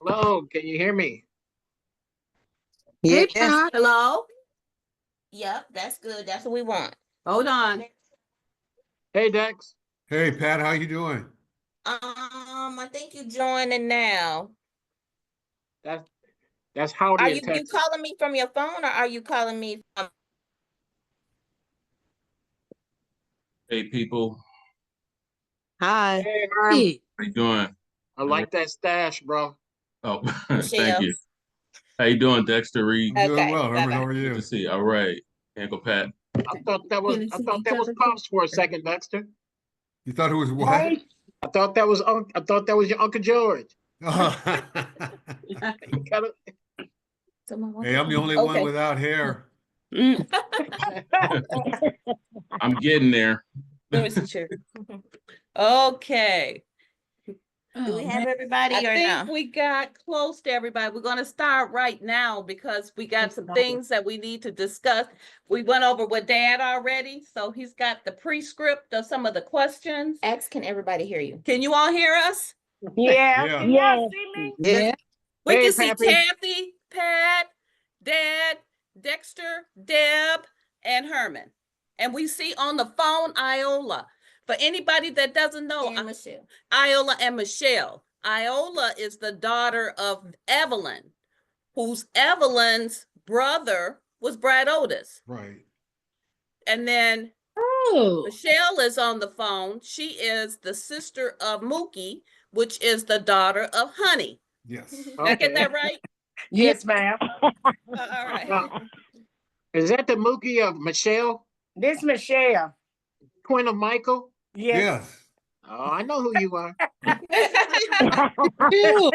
Hello, can you hear me? Yes. Hello. Yep, that's good. That's what we want. Hold on. Hey, Dex. Hey, Pat, how you doing? I think you joining now. That's Howdy Are in you Texas. calling me from your phone or are you calling me from? Hey people, Hi. Hey, how you doing? I like that stash, bro. Oh, Michelle? thank you. How you doing, Dexter Reed? I'm doing Okay, well. Herman, bye-bye. how are Good to you? see you. All right, Uncle Pat. I thought that was Can you I see thought each that was other? Pops for a second, Dexter. You thought it was what? Right? I thought that was your Uncle George. Hey, Kinda- I'm the only one Okay. without hair. Mm. I'm getting there. Let me see, chair. Okay. Do we have everybody I or think no? we got close to everybody. We're going to start right now because we got some things that we need to discuss. We went over with Dad already, so he's got the prescript of some of the questions. Ask, can everybody hear you? Can you all hear us? Yeah. Yeah. Yes. Yeah. We Hey, can see Pappy. Kathy, Pat, Dad, Dexter, Deb, and Herman. And we see on the phone Iola. For anybody that doesn't know, And Michelle. Iola and Michelle. Iola is the daughter of Evelyn, who's Evelyn's brother was Brad Otis. Right. And then Oh. Michelle is on the phone. She is the sister of Mookie, which is the daughter of Honey. Yes. Did I get that right? Yes, ma'am. All right. Now, is that the Mookie of Michelle, This Michelle. twin of Michael? Yes. Yes. Oh, I know who you are. Sure.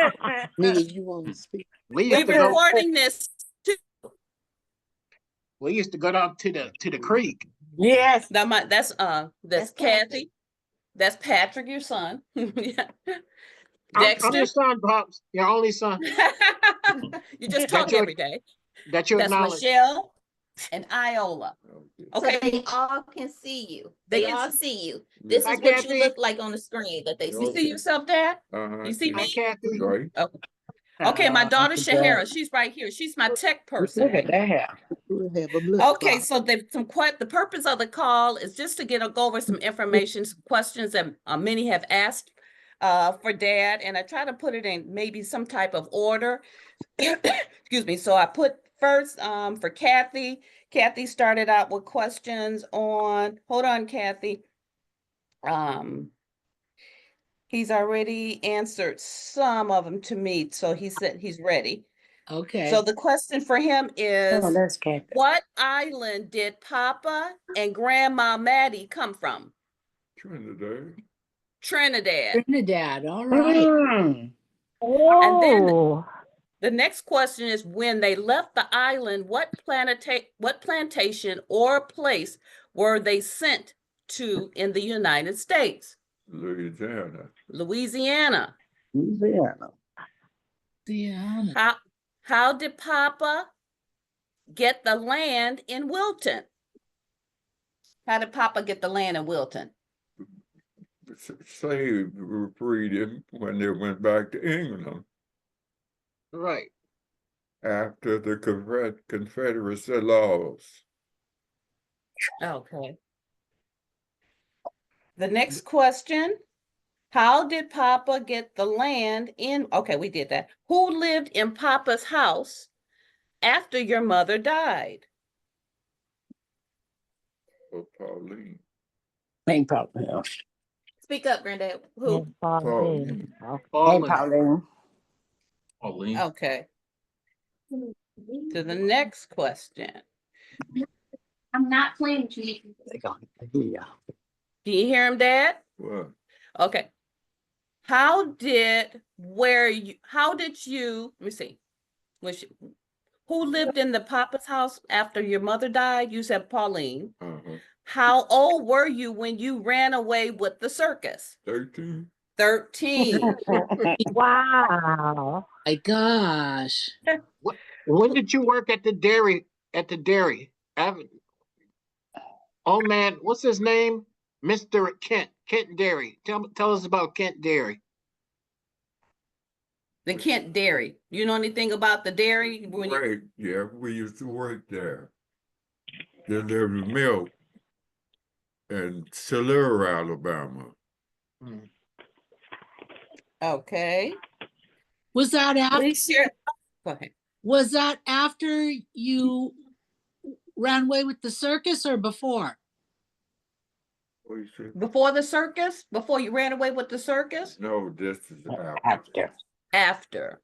Nigga, you want to speak? We We're used to go. recording this too. We used to go down to the creek. Yes. That's That's Kathy. That's Patrick, your son. Yeah. I'm Dexter. your son, Pops. Your only son. You just That talk you- every day. That you That's acknowledge. Michelle and Iola. Okay, Okay. they all can see you. They They can all see- see you. This Hi, is what you Kathy. look like on the screen that they You see. see yourself, Dad? Uh-huh. You see Hi, me? Kathy. Right. Okay, my daughter Look at Shahara, that. she's right here. She's my tech person. Look at that. We have a blood Okay, clot. so the purpose of the call is just to go over some information, some questions that many have asked for Dad, and I try to put it in maybe some type of order. Excuse me. So I put first for Kathy. Kathy started out with questions on. Hold on, Kathy. He's already answered some of them to me, so he said he's ready. Okay. So the question for him is, Oh, that's Kathy. what island did Papa and Grandma Maddie come from? Trinidad. Trinidad. Trinidad. All right. And then Oh. the next question is, when they left the island, what plantation or place were they sent to in the United States? Louisiana. Louisiana. Louisiana. How did Papa get the land in Wilton? How did Papa get the land in Wilton? Slaves were freed when they went back to England Right. after the Confederacy laws. Okay. The next question, how did Papa get the land in? Okay, we did that. Who lived in Papa's house after your mother died? Oh, Pauline. Ain't Pauline. Speak up, Granddad. Who? Pauline. Ain't Pauline. Pauline. Pauline. Okay. to the next question. I'm not playing with you. They gonna hear ya. Do you hear him, Dad? What? Okay. How did you, let me see. Who lived in the Papa's house after your mother died? You said Pauline. Uh-huh. How old were you when you ran away with the circus? 13. 13. Wow. My gosh. When did you work at the dairy? Oh man, what's his name? Mr. Kent Dairy. Tell us about Kent Dairy. The Kent Dairy. You know anything about the dairy? Right, yeah, we used to work there. Delivered milk in Celera, Alabama. Okay. Was that after? Please share. Go ahead. Was that after you ran away with the circus or before? What you say? Before the circus? Before you ran away with the circus? No, this is After. After.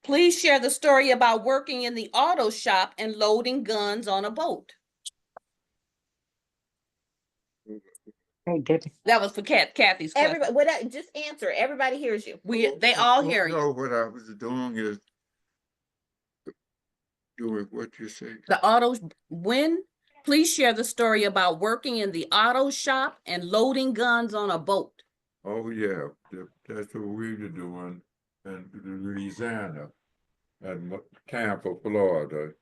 Please share the story about working in the auto shop and loading guns on a boat. Hey, Debbie. That was for Kathy's question. Everybody, just answer. Everybody hears you. They all hear you. No, what I was doing is doing what you say. The please share the story about working in the auto shop and loading guns on a boat. Oh, yeah, that's what we were doing in Louisiana and Tampa, Florida.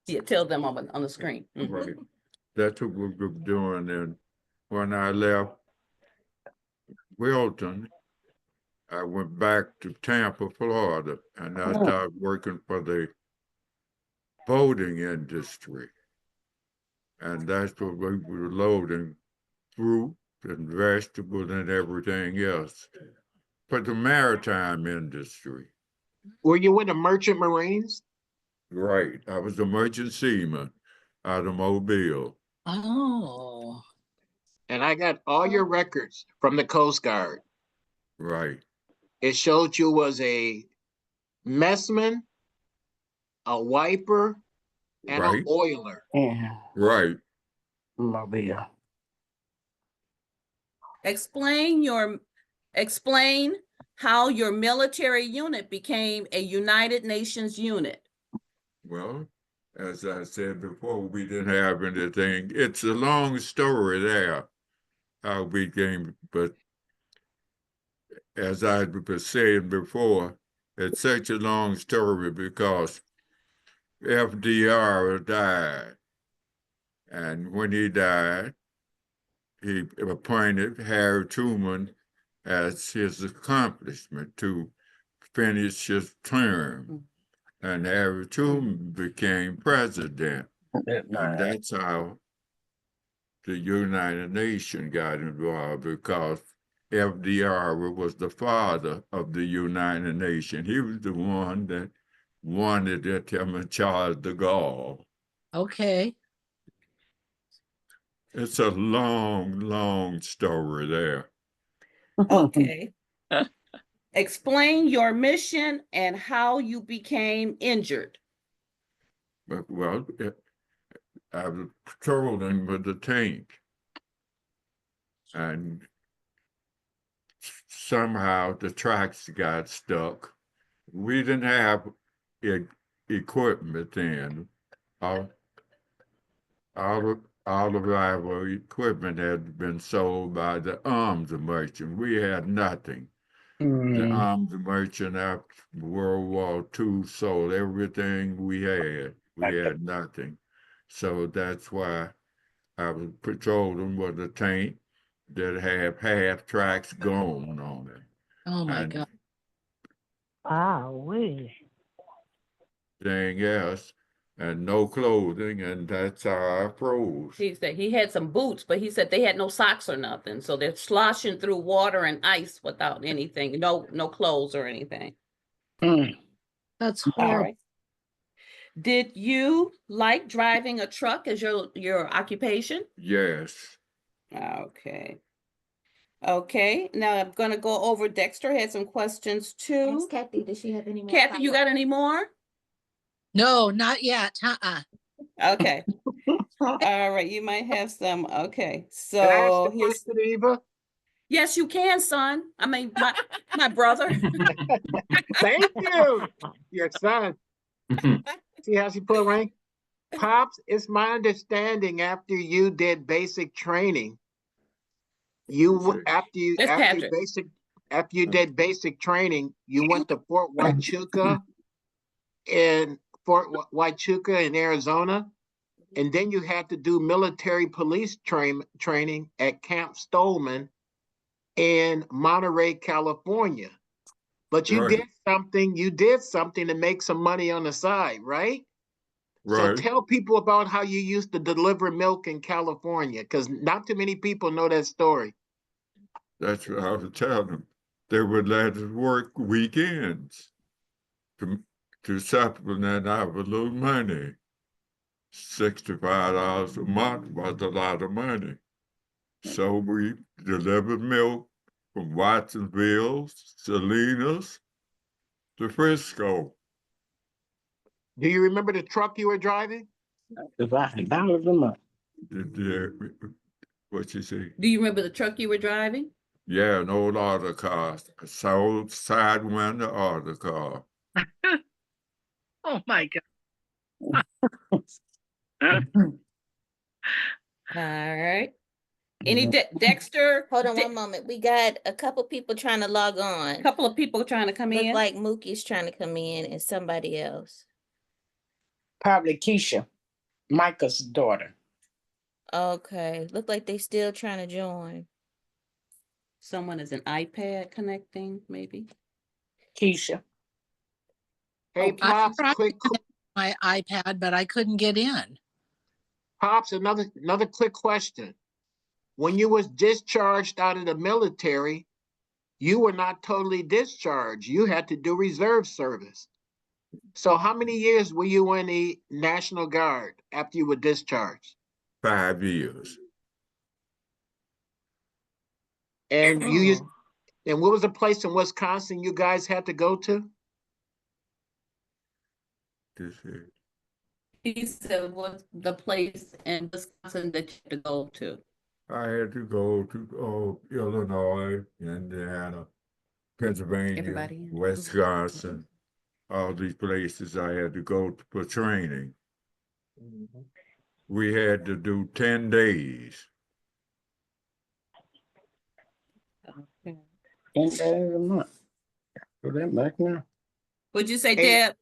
Yeah, tell them on the screen. Mhm. Right. That's what we were doing. And when I left Wilton, I went back to Tampa, Florida, and I started working for the boating industry. And that's what we were loading fruit and vegetables and everything else for the maritime industry. Were you in the Merchant Marines? Right. I was a merchant seaman out of Mobile. Oh. And I got all your records from the Coast Guard. Right. It showed you was a messman, a wiper, and Right. an oiler. Yeah. Right. Mobile. Explain how your military unit became a United Nations unit. Well, as I said before, we didn't have anything. It's a long story there, how we came, but as I was saying before, it's such a long story because FDR died. And when he died, he appointed Harry Truman as his accomplishment to finish his term. And Harry Truman became president. And that's how the United Nations got involved, because FDR was the father of the United Nations. He was the one that wanted it, him and Charles de Gaulle. Okay. It's a long, long story there. Okay. Explain your mission and how you became injured. Well, I was patrolling with the tank, and somehow the tracks got stuck. We didn't have equipment then. All of our equipment had been sold by the arms merchant. We had nothing. The arms merchant after World War II sold everything we had. We had nothing. So that's why I was patrolling with a tank that had half tracks gone on it. Oh my And God. We. Anything else, and no clothing, and that's how I froze. He said he had some boots, but he said they had no socks or nothing. So they're sloshing through water and ice without anything, no clothes or anything. That's All horrible. right. Did you like driving a truck as your occupation? Yes. Okay. Okay, now I'm gonna go over, Dexter had some questions too. Ask Kathy, does she have any more? Kathy, you follow-up? got any more? No, not yet. Okay, all right, you might have some, okay, Can I ask so the here's, question, Eva? yes, you can, son. I mean, my brother. Thank you. Your son. See how she put rank? Pops, it's my understanding after you did basic training, after That's Patrick. you did basic training, you went to Fort Huachuca in Arizona, and then you had to do military police training at Camp Stolman in Monterey, California. But you Right. did something to make some money on the side, right? So Right. tell people about how you used to deliver milk in California, because not too many people know that story. That's what I was telling them. They would let us work weekends to supplement our little money. $65 a month was a lot of money. So we delivered milk from Watsonville, Salinas to Frisco. Do you remember the truck you were driving? $5 a month. What you say? Do you remember the truck you were driving? Yeah, an old auto car. Sold side window auto car. Oh my God. All right. Any Dexter? Hold on one moment. We got a couple people trying to log on. Couple of people trying to come Look in. like Mookie's trying to come in and somebody else. Probably Keisha, Micah's daughter. Okay, look like they still trying to join. Someone is an iPad connecting, maybe. Keisha. Hey, I Pops, tried quick, my iPad, but I couldn't get in. Pops, another quick question. When you was discharged out of the military, you were not totally discharged. You had to do reserve service. So how many years were you in the National Guard after you were discharged? 5 years. And and what was the place in Wisconsin you guys had to go to? This is He said, what's the place in Wisconsin that you had to go to? I had to go to Illinois, Indiana, Pennsylvania, Everybody in? Wisconsin, all these places I had to go for training. We had to do 10 days. 10 days a month. So that much now. What'd you say, Hey,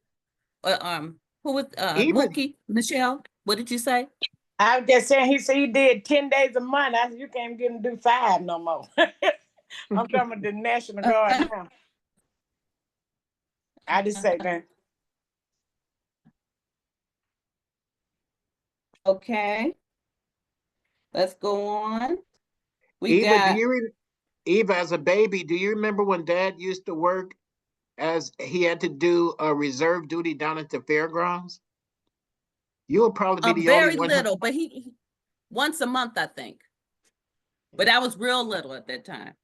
Deb? Who was Even Mookie? Michelle? What did you say? I was just saying, he said he did 10 days a month. I said, you can't get him to do 5 no more. I'm talking about the National Guard now. I just say that. Okay. Let's go on. We Eva, got Eva, as a baby, do you remember when Dad used to work as he had to do a reserve duty down at the fairgrounds? You will probably be the only very one. little, but he once a month, I think. But I was real little at that time.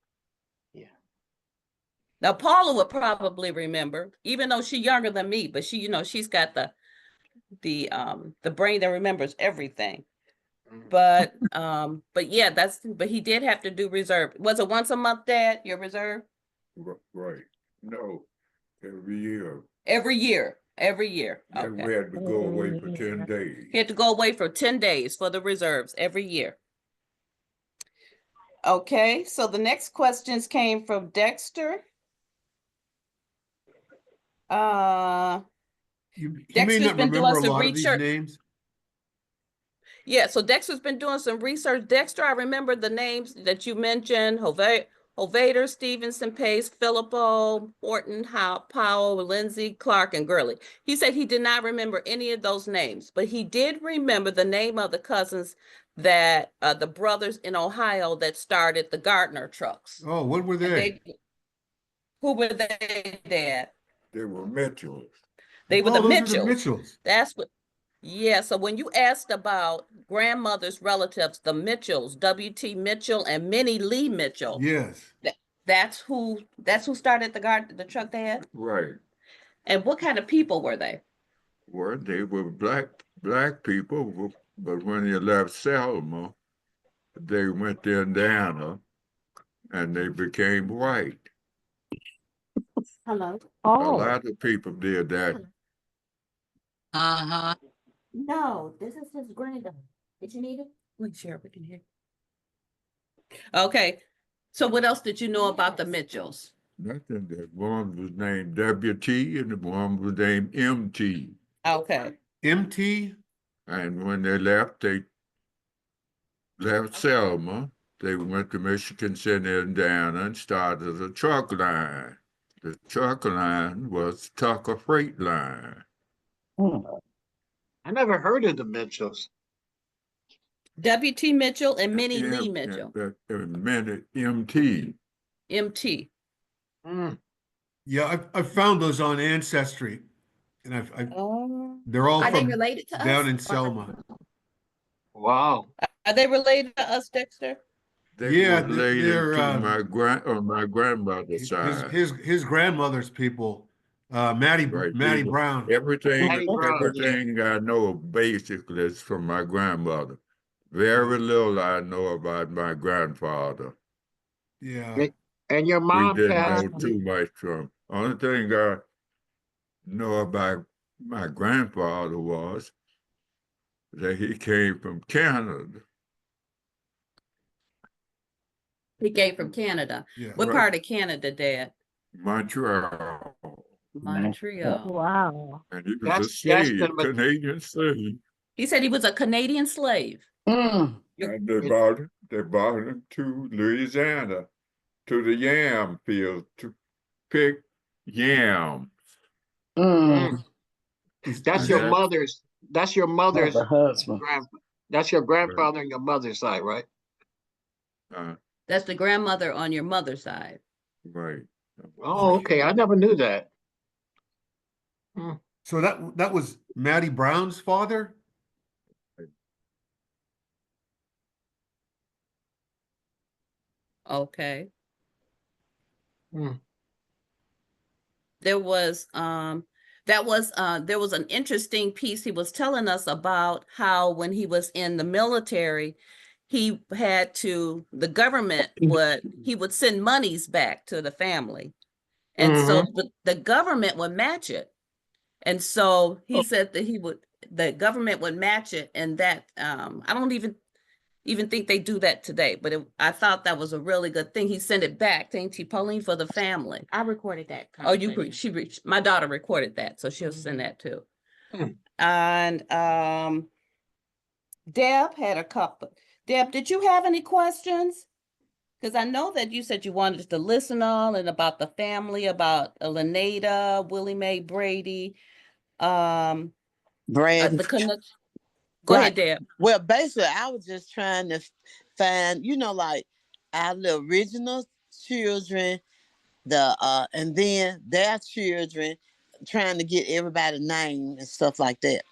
Yeah. Now Paula would probably remember, even though she's younger than me, but she, she's got the brain that remembers everything. But yeah, but he did have to do reserve. Was it once a month, Dad, your reserve? Right. No, every year. Every year. Yeah, Okay. we had to go away for 10 days. He had to go away for 10 days for the reserves every year. Okay, so the next questions came from Dexter. You may Dexter's not been doing remember a some lot of these research. names. Yeah, so Dexter's been doing some research. Dexter, I remember the names that you mentioned: Hovader, Stevenson, Pace, Philippo, Horton, Powell, Lindsay, Clark, and Gurley. He said he did not remember any of those names, but he did remember the name of the cousins that the brothers in Ohio that started the Gardner trucks. Oh, what were they? Who were they, Dad? They were Mitchells. They were Oh, the those are the Mitchells. Mitchells. That's what. Yeah, so when you asked about grandmother's relatives, the Mitchells, W.T. Mitchell and Minnie Lee Mitchell, Yes. that's who started the truck they had. Right. And what kind of people were they? Well, they were black people, but when they left Selma, they went to Indiana and they became white. Hello. A Oh, lot of people did that. Uh-huh. No, this is his granddaughter. Did you need it? Please share, we can hear. Okay, so what else did you know about the Mitchells? Nothing. That one was named W.T. and the one was named M.T. Okay, MT? And when they left Selma. They went to Michigan City, Indiana, and started a truck line. The truck line was Tucker Freight Line. I never heard of the Mitchells. W.T. Mitchell and Minnie Lee Mitchell, MT. M.T. Mm. Yeah, I found those on Ancestry, and Oh, they're all Are they from related to down us? in Selma. Wow. are they related to us, Dexter? They Yeah, were related they're to my grandmother's side. his grandmother's people, Maddie Right. Brown. Patty Brown, yeah. Everything I know basically is from my grandmother. Very little I know about my grandfather. Yeah. And your We mom didn't passed. know too much from. Only thing I know about my grandfather was that he came from Canada. He came from Canada. Yeah. What Right. part of Canada, Dad? Montreal. Montreal. wow. And he was a That's slave, Canadian slave. He said he was a Canadian slave. And they brought him to Louisiana, to the yam field to pick yam. Mm. That's your That- mother's. That's your mother's husband. That's your grandfather and your mother's side, right? That's the grandmother on your mother's side. Right. Oh, okay. I never knew that. So that was Maddie Brown's father? Okay. Hmm. There was there was an interesting piece he was telling us about how when he was in the military, the government would send monies back to the family. And so the government would match it. And so he said that the government would match it, and that I don't even think they do that today, but I thought that was a really good thing. He sent it back to Auntie Pauline for the family. I recorded that. Oh, my daughter recorded that, so she'll send that too. And Deb had a couple. Deb, did you have any questions? Because I know that you said you wanted to listen all and about the family, about Lenada, Willie Mae Brady, Brad. Go Right. ahead, Deb. Well, basically, I was just trying to find, like our original children, and then their children, trying to get everybody's name and stuff like that.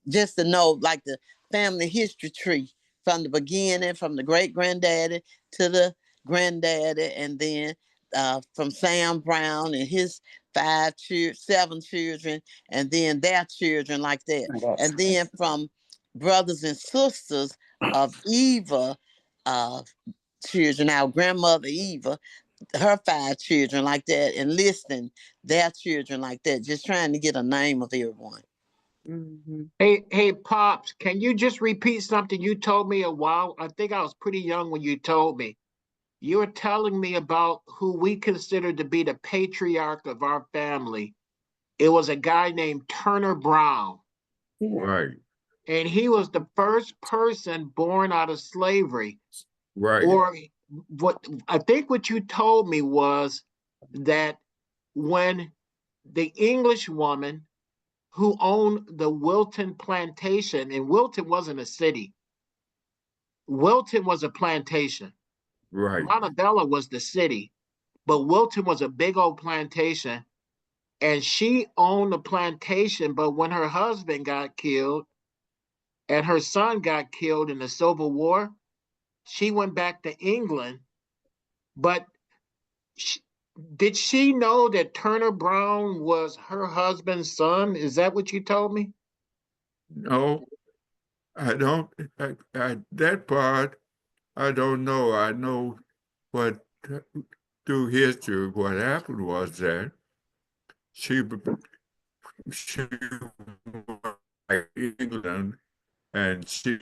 Just to know, like, the family history tree from the beginning, from the great granddaddy to the granddaddy, and then from Sam Brown and his 7 children, and then their children, like that. And then from brothers and sisters of Eva children, our grandmother Eva, her 5 children, like that, and listing their children, like that, just trying to get a name of everyone. Hey, Pops, can you just repeat something you told me a while? I think I was pretty young when you told me. You were telling me about who we consider to be the patriarch of our family. It was a guy named Turner Brown. Right. And he was the first person born out of slavery. Right. Or what you told me was that when the English woman who owned the Wilton plantation, and Wilton wasn't a city. Wilton was a plantation. Right. Montebello was the city, but Wilton was a big old plantation, and she owned the plantation, but when her husband got killed, and her son got killed in the Civil War, she went back to England, but sh did she know that Turner Brown was her husband's son? Is that what you told me? No, I don't, that part, I don't know. I know what, through history, what happened was that she, she went to England and she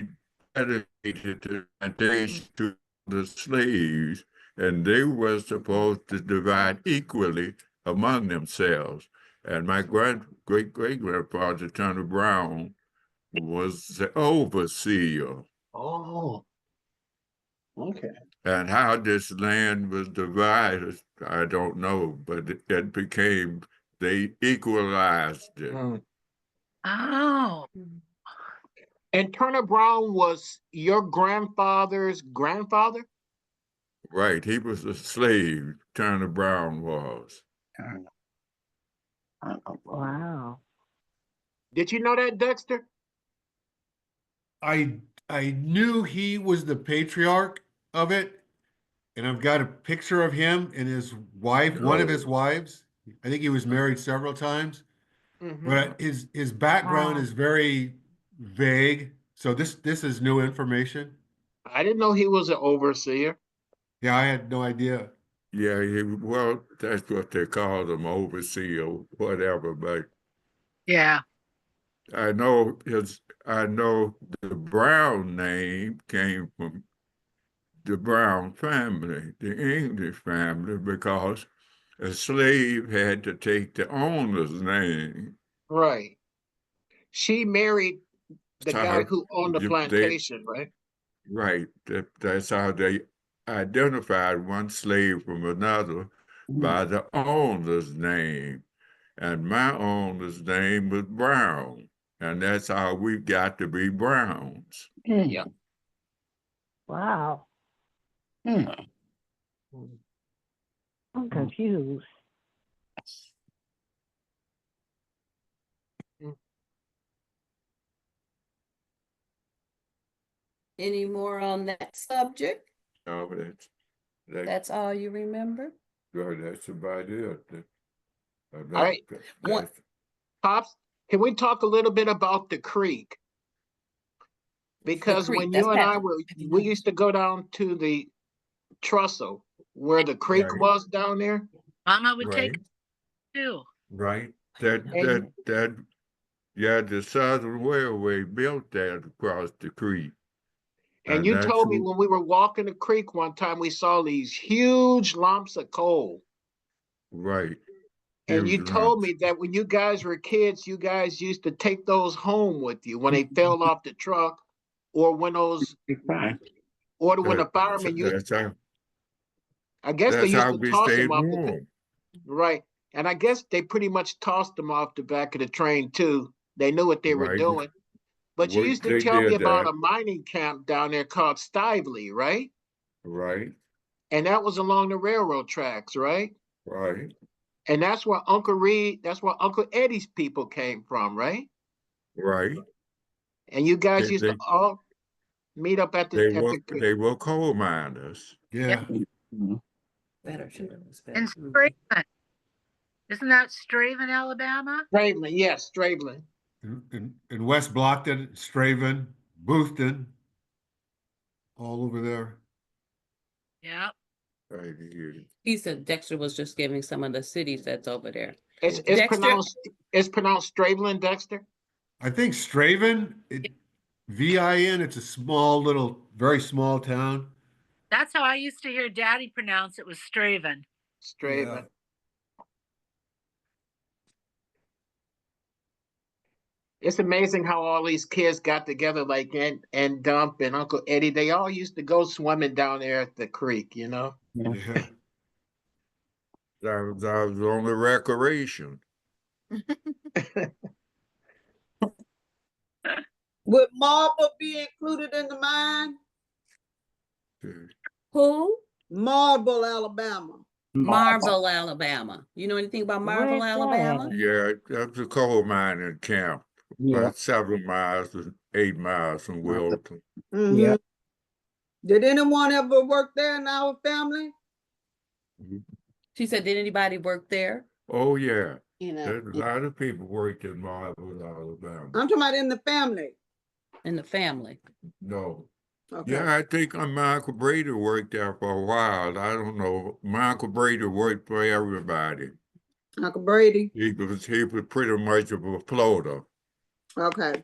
dedicated the plantation to the slaves, and they were supposed to divide equally among themselves. And my great grandfather, Turner Brown, was the overseer. Oh, okay. And how this land was divided, I don't know, but it became, they equalized it. Oh, And Turner Brown was your grandfather's grandfather? Right, he was a slave, Turner Brown was. Wow. Did you know that, Dexter? I knew he was the patriarch of it, and I've got a picture of him and his wife, one of his wives. I think he was married several times, but his background Wow. is very vague. So this is new information. I didn't know he was an overseer. Yeah, I had no idea. Yeah, well, that's what they call them, overseer, whatever, but yeah. I know the Brown name came from the Brown family, the English family, because a slave had to take the owner's name. Right. She married the guy So who owned the they, plantation, right? right, that's how they identified one slave from another by the owner's name. And my owner's name was Brown. And that's how we got to be Browns. Yeah. Wow. I'm confused. Any more on that subject? No, That's all you remember? that's about it. All right. Pops, can we talk a little bit about the creek? Because creek, when that's you and I Patrick. were, we used to go down to the trestle where the creek Right. was down there. Mama would Right. take it too. Right. And Yeah, the Southern Railway built that across the creek. and you told me when we were walking the creek one time, we saw these huge lumps of coal. Right. And you Huge told lumps. me that when you guys were kids, you guys used to take those home with you when they fell off the truck, or when those, or when the firemen used. I guess they That's used how to we toss stayed them off warm. right. And I guess they pretty much tossed them off the back of the train too. They knew what they were Right. doing. But you used to They tell me did about that. a mining camp down there called Stively, right? Right. And that was along the railroad tracks, right? Right. And that's where Uncle Eddie's people came from, right? Right. And you guys used to They all meet up at the creek. they were coal miners. Yeah. Better. And Straven. Isn't that Straven, Alabama? Straveling, yes, Straveling. In West Blockton, Straven, Boothton, all over there. Yeah. Right here. He said Dexter was just giving some of the cities that's over there. It's Dexter? pronounced Straveling, Dexter. I think Straven, VIN, it's a small little, very small town. That's how I used to hear Daddy pronounce it, was Straven. Straven. Yeah. It's amazing how all these kids got together, like and Dump and Uncle Eddie. They all used to go swimming down there at the creek, you know. Yeah. That was only recreation. Would Marble be included in the mine? Who? Marble, Alabama. Marble, Alabama. You know anything about Marble, Where's that Alabama? at? Yeah, that was a coal mining camp, about 7 miles, 8 miles from Wilton. Mhm. Did anyone ever work there in our family? She said, did anybody work there? Oh, yeah. You know, There's a lot of people worked in Marble, Alabama. I'm talking about in the family. In the family. No. Okay. Yeah, I think Michael Brady worked there for a while. I don't know. Michael Brady worked for everybody. Uncle Brady. He was pretty much of a floater. Okay.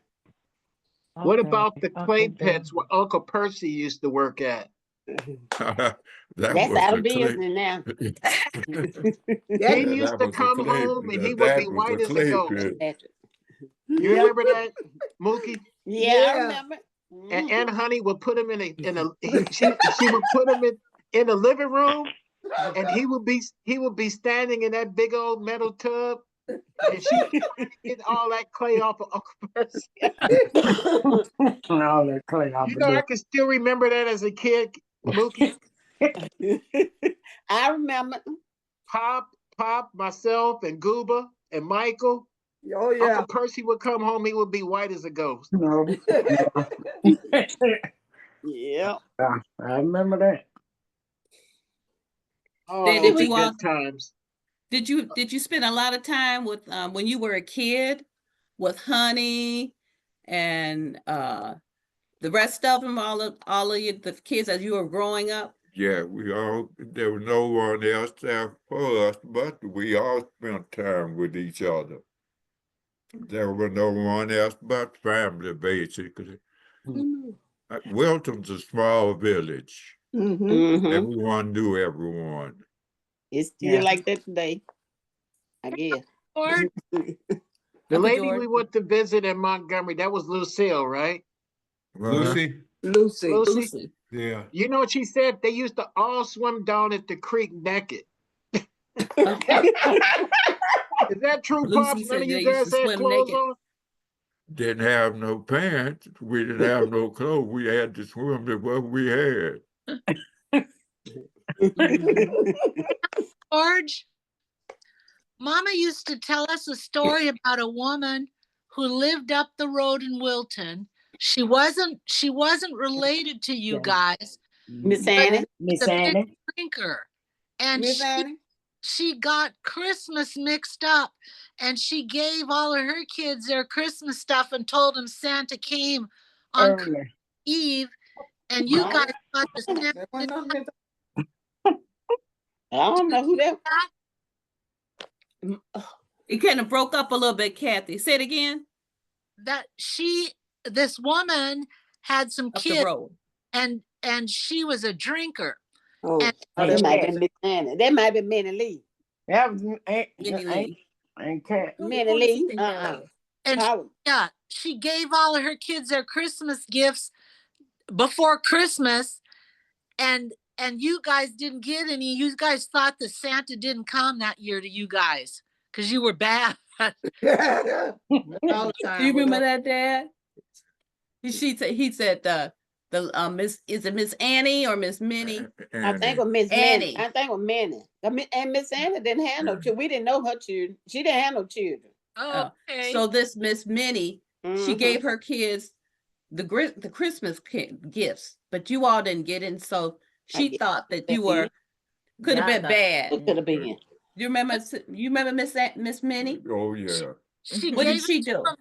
What Okay, about the clay Uncle pits where Uncle Percy used to work at? That that's was out a of clay. business now. Yeah. He used That to was a come clay. home and he would be That was a white as a clay ghost. pit. Patrick. You remember that, Mookie? Yeah, I Yeah. remember. And Mhm. Aunt Honey would put him she would put him in the living room, and he would be standing in that big old metal tub, and she would get all that clay off of Uncle Percy. All that clay off You the know, I door. can still remember that as a kid, Mookie. I remember. Pop, myself, and Gooba and Michael. Oh yeah. Uncle Percy would come home, he would be white as a ghost. No. Yeah. I remember that. Oh, Did those were you all good times. did you spend a lot of time with when you were a kid with Honey and the rest of them, all of you, the kids as you were growing up? Yeah, there was no one else there for us, but we all spent time with each other. There was no one else but family, basically. Wilton's a small village. Mm-hmm. Mm-hmm. Everyone knew everyone. It's still Yeah. like that today, I guess. Or The Uncle lady George. we went to visit in Montgomery, that was Lucille, right? Lucy? Lucy. Lucy. Lucy. Yeah. You know what she said? They used to all swim down at the creek naked. Is that true, Lucy Pops? None said of you they used guys to had swim clothes naked. on? Didn't have no pants. We didn't have no clothes. We had to swim with what we had. George, Mama used to tell us a story about a woman who lived up the road in Wilton. She wasn't related to you guys, Miss but Annie. Miss a big Annie. drinker. And Miss Annie. she got Christmas mixed up, and she gave all of her kids their Christmas stuff and told them Santa came on Christmas Early. Eve, and you guys got the Santa. I don't know who that. It kind of broke up a little bit, Kathy. Say it again. That this woman had some Up the kids, road. and she was a drinker. Oh, And That might Cat. be Miss Annie. That might be Minnie Lee. That was Minnie Lee. ain't Cat. Minnie Lee. and How- yeah, she gave all of her kids their Christmas gifts before Christmas, and you guys didn't get any. You guys thought that Santa didn't come that year to you guys because you were bad. all the time. Do you remember that, Dad? He said the Miss, is it Miss Annie or Miss Minnie? I think of Miss Annie. Minnie. I think of Minnie. And Miss Annie didn't have no children. We didn't know her children. She didn't have no children. Oh, okay. So this Miss Minnie, she Mhm. gave her kids the Christmas gifts, but you all didn't get it. So she guess thought that that you were could have been bad. It could have been. You remember Miss Minnie? Oh, yeah. She What gave did she it to do? them.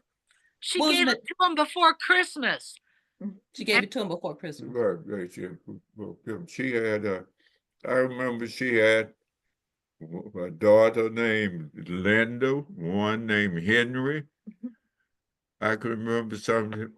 She What was gave the- it to them before Christmas. She gave it to him before Christmas. Right. She had I remember she had a daughter named Linda, one named Henry. I can remember something.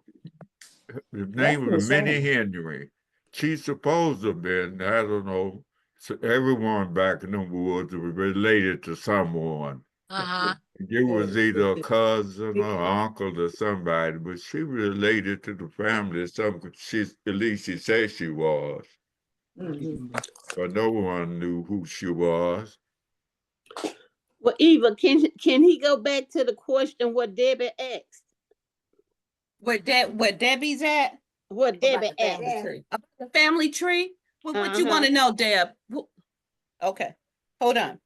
The name was Miss Minnie Annie. Henry. She's supposed to have been, I don't know, so everyone back in the woods was related to someone. Uh-huh. It was either a cousin or uncle or somebody, but she related to the family. At least she said she was, but no one knew who she was. Well, Eva, can he go back to the question what Debbie asked? Where Debbie's at? What Debbie About the family asked? tree. About the family tree? What you Uh-huh. want to know, Deb? Okay, hold on.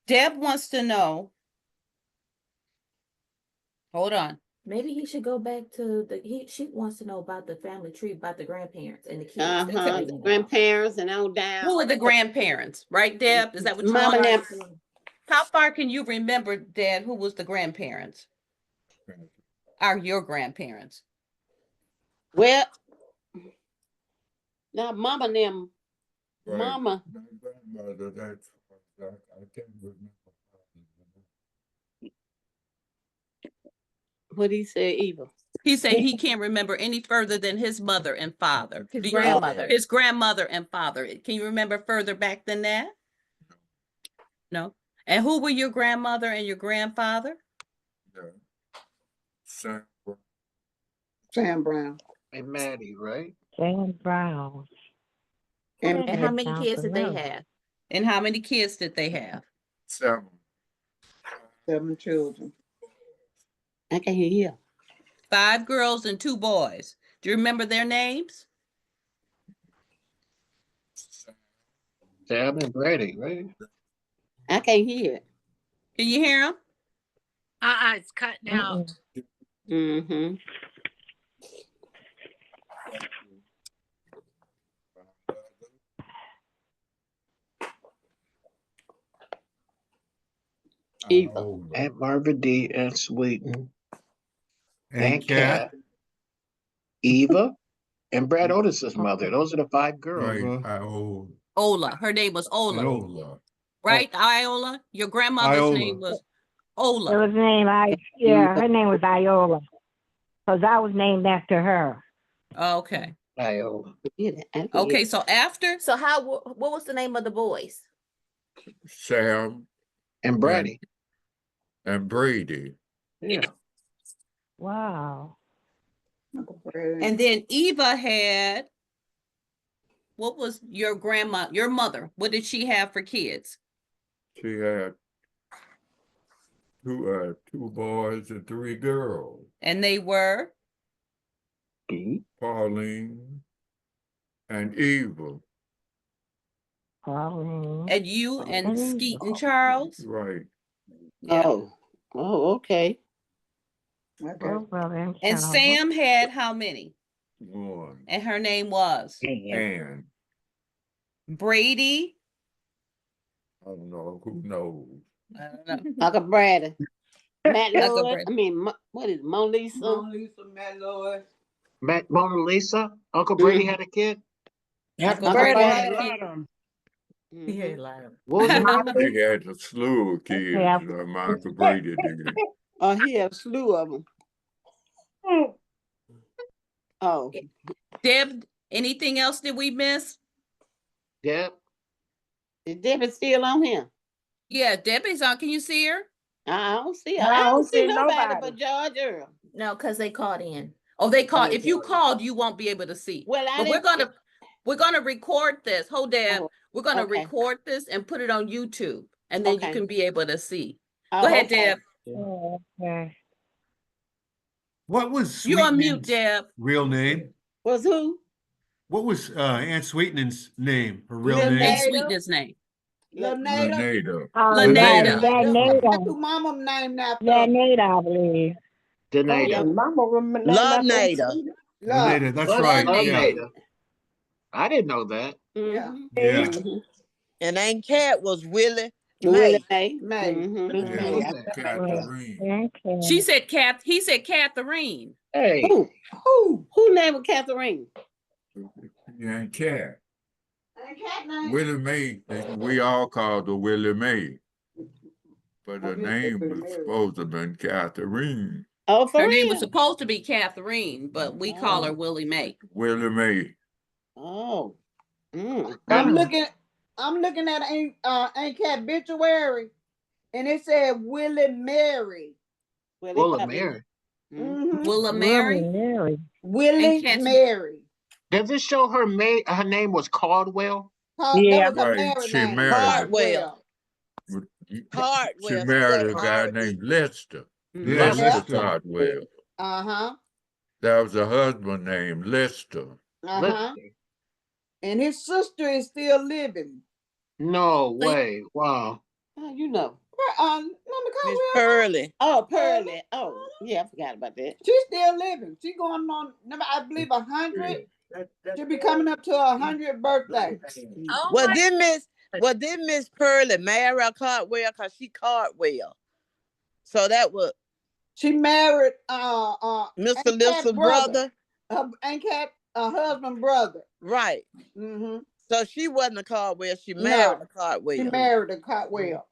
Deb wants to know. Hold on. Maybe he should go back to she wants to know about the family tree, about the grandparents and the kids. That's Uh-huh, what the we need to know. grandparents and on down. Who are the grandparents, right, Deb? Is that what you Mama want? and How far can you remember, Dad, who was the grandparents? Are your grandparents? well, now mama and them, Right. mama, My grandmother, that's, I can't remember. what he said, Eva. He said he can't remember any further than his mother and father. His Do you- grandmother. His grandmother and father. Can you remember further back than that? No. And who were your grandmother and your grandfather? Yeah. Sam, Sam Brown. And Maddie, right? Sam Brown. And And how many kids did they have? And how many kids did they have? 7. 7 children. I can hear you. 5 girls and 2 boys. Do you remember their names? Sam and Brady, right? I can't hear it. Can you hear them? It's cutting out. Mm-hmm. Eva. Aunt Marva D. and Sweeten. And Cat. Eva, and Brad Otis's mother. Those are the 5 girls. Right, Ola. Her name was Ola. Ola. Right, Iola? Your grandmother's Iola. name was It Ola. was named her name was Iola. Because I was named after her. Okay. Iola. Okay, so after So what was the name of the boys? Sam And Brady. and Brady. Yeah. Wow. and then Eva had, what was your mother? What did she have for kids? She had 2 boys and 3 girls. And they were? Pauline and Eva. Pauline. And you and Skeet and Charles? Right. Yeah. Oh, okay. Oh, well, then, And Charles. Sam had how many? 1. And her name was? And Brady? I don't know, who knows? I don't know. Uncle Brady. Matt Uncle Lloyd. Brady. I mean, what is it, Mona Lisa? Mona Lisa, Matt Lloyd. Mona Lisa. Uncle Brady had a kid. Uncle Brady Brady had had a a kid. kid. He had a lot of What was the name of He it? had a slew of kids, Yeah. Michael Brady did. Oh, he had a slew of them. Oh, Deb, anything else that we missed? Deb. is Debbie still on here? Yeah, Debbie's on. Can you see her? I don't see her. No, I don't see nobody. nobody but George Earl. No, because they called in. Oh, they called. If you called, you won't be able to see. Well, I But didn't. we're gonna record this. Hold Deb. Oh, We're gonna okay. record this and put it on YouTube, and then you Okay. can be able to see. Oh, Go ahead, okay. Deb. Oh, okay. What was You on mute, Sweetening's Deb. real name? Was who? What was Aunt Sweetening's name? Her real Lil name? And Nate. Sweetness name. Lenada. Lenada. Oh, Lenada. that That's Nada. who mama named after. That Nada, I believe. Denada. Mama remember Love Nada. Lenada, that's Love right. Nada. Yeah. Nada. I didn't know that. Yeah. Yeah. Mhm. And Aunt Cat was Willie Willie May. May. May. Mhm. I didn't know that. Catherine. Okay. She said he said Catherine. Hey, Who named was Catherine? And Cat. Willie Mae, we all called her Willie Mae. But her name was supposed to have been Catherine. Oh, for Her real? name was supposed to be Catherine, but we call her Willie Mae. Willie Mae. Oh. Mm. I'm looking at Aunt Cat obituary, and it said Willie Mary. Willa Mary. Mhm. Willa Mary. Mary. Willie And Cat- Mary. Does it show her name was Caldwell? That was a Right, married she name. married. Hardwell. She Hardwell. married a guy named Lester. Yeah, Lester Lester. Caldwell. Uh-huh. That was a husband named Lester. Uh-huh. And his sister is still living. No way. Wow. How you know? Mama Miss Caldwell. Pearlie. Oh, Pearlie. Oh, yeah, I forgot about that. She's still living. She going on, I believe 100. She'll be coming up to her 100th birthday. Oh Well, my did Miss Pearlie marry a Cartwell? Cause she Cartwell. So that was She married Mr. Aunt Cat's Lipson's brother. Aunt Cat husband brother. Right. Mm-hmm. So she wasn't a Cartwell. She married No, a Cartwell. she married a Cotwell.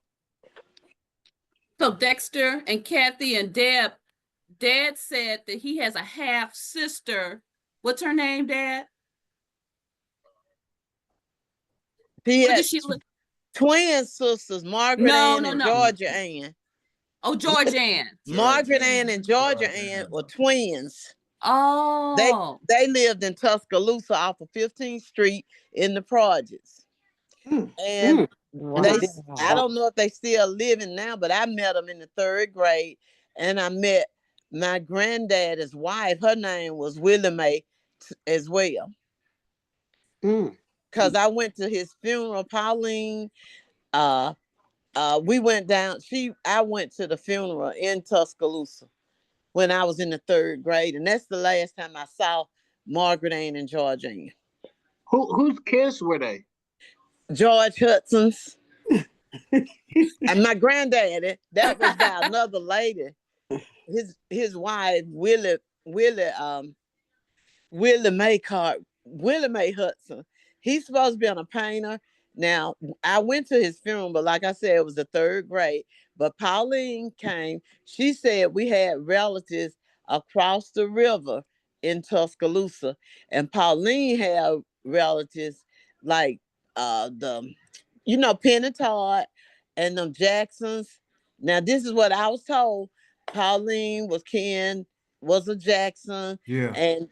So Dexter and Kathy and Deb, Dad said that he has a half sister. What's her name, Dad? He Where had does she live? twin sisters, Margaret No, Ann no, and no. Georgia Ann. Oh, George Ann. Margaret Ann and Georgia Ann were twins. Oh. They lived in Tuscaloosa off of 15th Street in the projects. And I don't know if they still living now, but I met them in the 3rd grade, and I met my granddad's wife. Her name was Willie Mae as well. Cause I went to his funeral. Pauline, we went down. I went to the funeral in Tuscaloosa when I was in the 3rd grade, and that's the last time I saw Margaret Ann and George Ann. Whose kids were they? George Hudson's. And my granddaddy, that was by another lady. His wife, Willie Mae Hudson. He's supposed to be a painter. Now, I went to his funeral, but like I said, it was the 3rd grade. But Pauline came. She said we had relatives across the river in Tuscaloosa. And Pauline had relatives like Penny Todd and them Jacksons. Now, this is what I was told. Pauline was a Jackson. Yeah. And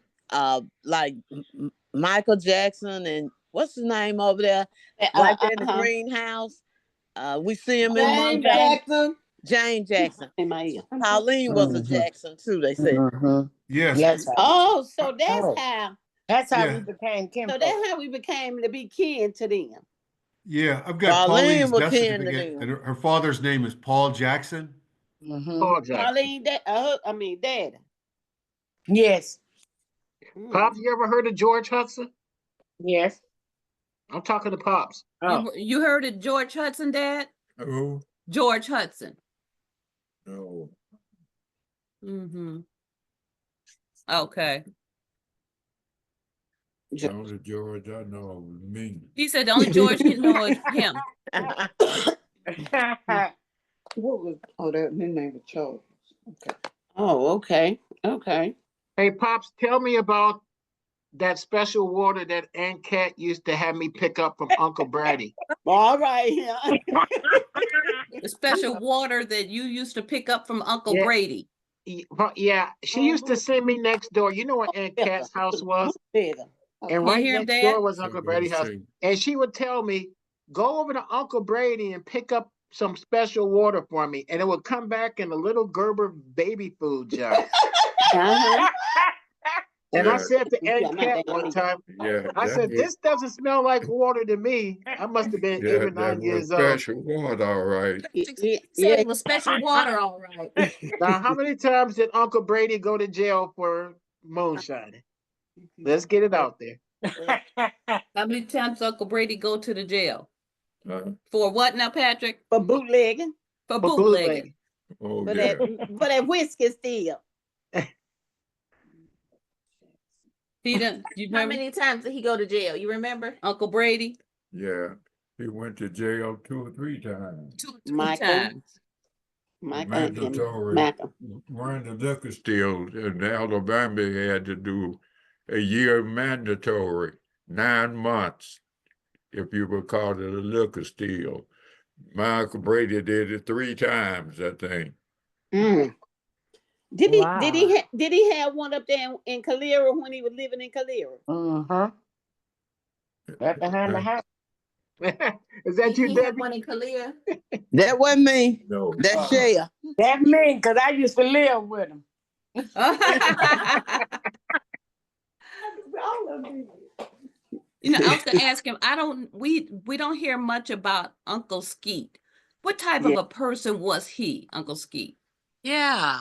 Michael Jackson and what's his name over there? Right there in the greenhouse. We see him in James Jackson. James Jackson. Pauline was a Jackson too, they said. Yes. Oh, so that's how Yeah. we became kin. so that's how we became to be kin to them. Yeah, I've got Pauline Pauline's was death kin to certificate, them. and her father's name is Paul Jackson. Paul Jackson. Pauline, Dad. Yes. Pops, you ever heard of George Hudson? Yes. I'm talking to Pops. Oh. You heard of George Hudson, Dad? Oh, George Hudson. no. Mm-hmm. Okay. The only George I know was me. He said the only George he knows is him. What was? Oh, his name was Charles. Okay. Oh, okay. Okay. Hey, Pops, tell me about that special water that Aunt Cat used to have me pick up from Uncle Brady. All right. Yeah. The special water that you used to pick up from Uncle Yeah. Brady. Yeah, she used to send me next door. You know what Aunt Cat's house was? And Can right you hear him, next Dad? door was Uncle Brady's house. And she would tell me, go over to Uncle Brady and pick up some special water for me. And it would come back in a little Gerber baby food jar. And I said to Aunt Cat one time, I said, this doesn't smell like water to me. I must have been 8 or 9 years old. Special water, all right. Said it was special water, all right. Now, how many times did Uncle Brady go to jail for moonshining? Let's get it out there. How many times Uncle Brady go to the jail? For what now, Patrick? For bootlegging. For bootlegging. Oh, For yeah. that whiskey still. Peter, you How remember many times did he go to jail? You remember? Uncle Brady? Yeah. He went to jail 2 or 3 times. Two times. Mandatory. One of the liquor steals in Alabama had to do a year mandatory, 9 months, if you were caught at a liquor steal. Michael Brady did it 3 times, I think. Did he have one up there in Calera when he was living in Calera? Right behind the house. Is that you, He Debbie? had one in Kalia. That wasn't me. No. That's Shea. That's me, because I used to live with him. You know, I was gonna ask him, we don't hear much about Uncle Skeet. What type of a person was he, Uncle Skeet? Yeah.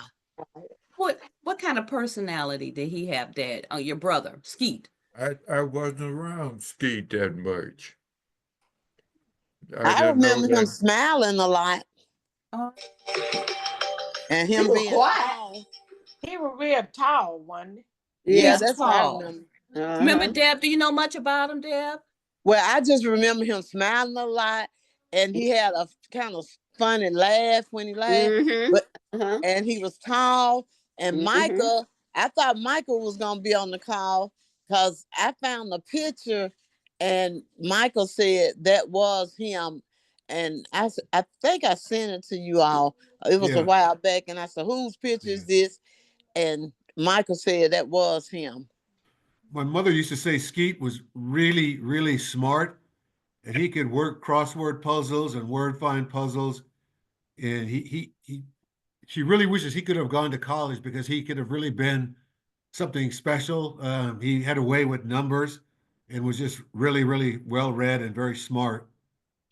What kind of personality did he have, Dad? Oh, your brother, Skeet. I wasn't around Skeet that much. I I didn't know remember him that. smiling a lot Oh, and He him was being quiet. tall. He was real tall, wasn't he Yeah, was that's what I tall. remember. Remember, Uh-huh. Deb? Do you know much about him, Deb? Well, I just remember him smiling a lot, and he had a kind of funny laugh when he laughed. Mm-hmm. But Uh-huh. and he was tall. And Mm-hmm. I thought Michael was gonna be on the call because I found the picture, and Michael said that was him. And I think I sent it to you all. It was a Yeah. while back, and I said, "Whose picture is this?" And Michael said that was him. My mother used to say Skeet was really, really smart, and he could work crossword puzzles and word find puzzles. And she really wishes he could have gone to college because he could have really been something special. He had a way with numbers and was just really, really well read and very smart.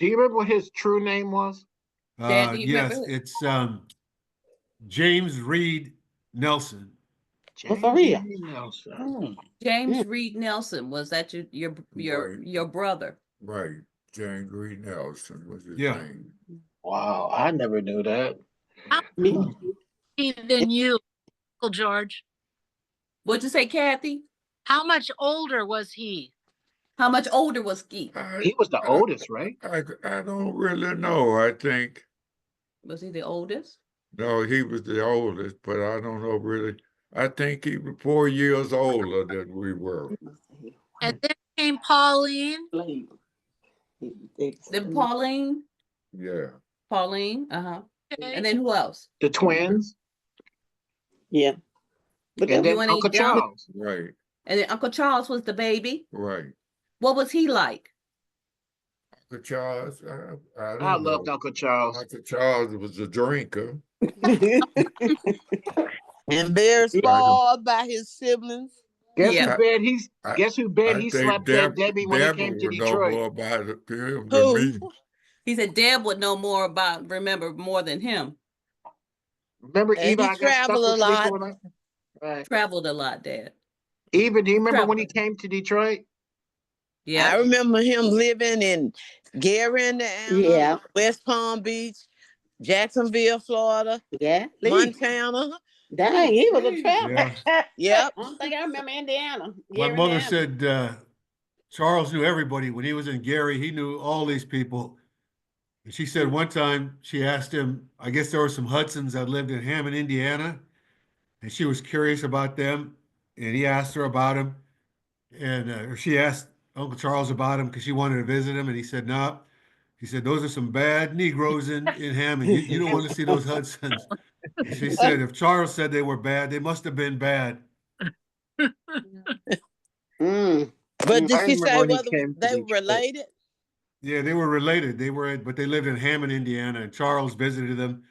Do you remember what his true name was? Dad, do you Yes, remember? it's James Reed Nelson. Oh, for James real? Reed Nelson. Mm. James Reed Nelson. Was that Right, your brother? right. James Green Nelson was his Yeah. name. Wow, I never knew that. How Me. Hmm. than you, Uncle George? What'd you say, Kathy? How much older was he? How much older was Skeet? He was the oldest, right? I don't really know. I think Was he the oldest? no, he was the oldest, but I don't know really. I think he was 4 years older than we were. And then came Pauline. Then Pauline. Yeah, Pauline. Uh-huh. Okay. And then who else? The twins, Yeah. But and that You then and Uncle John. Charles. right, And then Uncle Charles was the baby. right. What was he like? Uncle Charles, I I don't loved know. Uncle Charles. Uncle Charles was a drinker. And very I don't. spoiled by his siblings. Guess who Yeah. bed he's I, guess who bed I he think slept at, Debbie, when he came Deborah to would know Detroit. more about it him than Who? me. He said Deb would know remember more than him. Remember And Eva, he I got stuck traveled a with sleeping lot. with her? Right. Traveled a lot, Dad. Eva, do you remember when he Traveled. came to Detroit? Yeah. I remember him living in Gary, Indiana, Yeah. West Palm Beach, Jacksonville, Florida, Yeah. Leave. Montana. Dang, he was a Yeah. traveler. I Yep. don't think I remember Indiana. My Gary, mother Indiana. said Charles knew everybody. When he was in Gary, he knew all these people. And she said one time she asked him, I guess there were some Hudsons that lived in Hammond, Indiana, and she was curious about them. And he asked her about him. And or she asked Uncle Charles about him because she wanted to visit him. And he said, no. He said, those are some bad Negroes in Hammond. You don't want to see those Hudsons. She said, if Charles said they were bad, they must have been bad. Mm. But did I she remember say when he whether came to they were Detroit. related? Yeah, they were related. But they lived in Hammond, Indiana, and Charles visited them.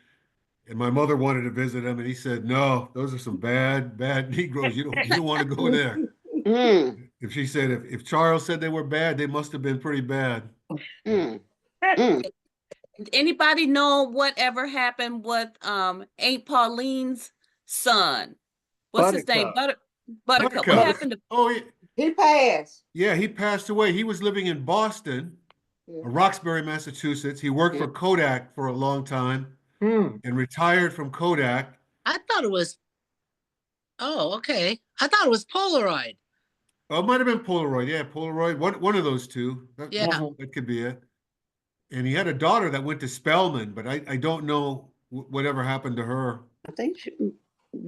And my mother wanted to visit him, and he said, "No, those are some bad, bad Negroes. You don't want to go there." Mm. If she said if Charles said they were bad, they must have been pretty bad. Mm. Mm. Anybody know whatever happened with Aunt Pauline's son? What's his name? Buttercup. Buttercup. What happened to Oh, He passed. yeah, he passed away. He was living in Boston, Roxbury, Massachusetts. He worked for Kodak for a long time and retired from Kodak. I thought it was. Oh, okay. I thought it was Polaroid. Oh, it might have been Polaroid. Yeah, Polaroid. One of those two. Yeah. That could be it. And he had a daughter that went to Spelman, but I don't know whatever happened to her. I think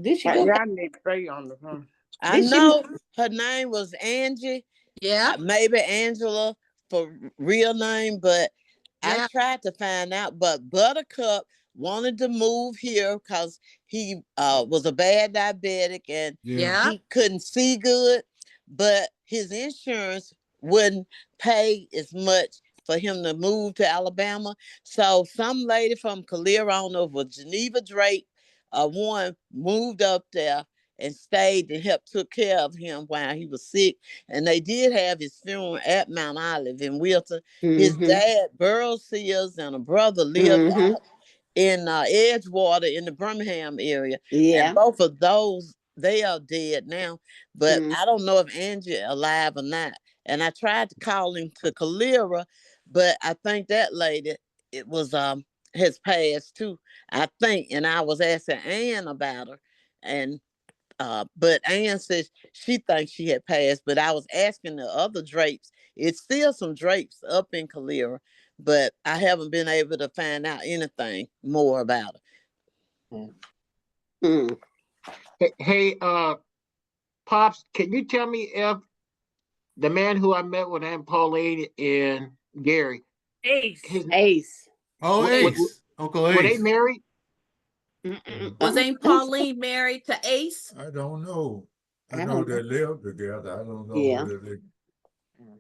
did she go? Yeah, I need to stay on the phone. I Did she- know her name was Angie. Yeah. Maybe Angela for real name, but Yeah. I tried to find out. But Buttercup wanted to move here because he was a bad diabetic and Yeah. he couldn't see good, but his insurance wouldn't pay as much for him to move to Alabama. So some lady from Calera, I don't know if it was Geneva Drake, one moved up there and stayed and helped took care of him while he was sick. And they did have his funeral at Mount Olive in Wilton. His dad, Burl Sears, and a brother lived out in Edgewater in the Birmingham area. Yeah. And both of those, they are dead now. But I don't know if Angie alive or not. And I tried to call him to Calera, but I think that lady, it was has passed too, I think. And I was asking Ann about her. And but Ann says she thinks she had passed, but I was asking the other drapes. It's still some drapes up in Calera, but I haven't been able to find out anything more about her. Hey, Pops, can you tell me if the man who I met with Aunt Pauline and Gary, Ace. Oh, What- Ace. Uncle were they Ace. married? Was Aunt Pauline married to Ace? I don't know. I I know don't they lived together. I don't know Yeah.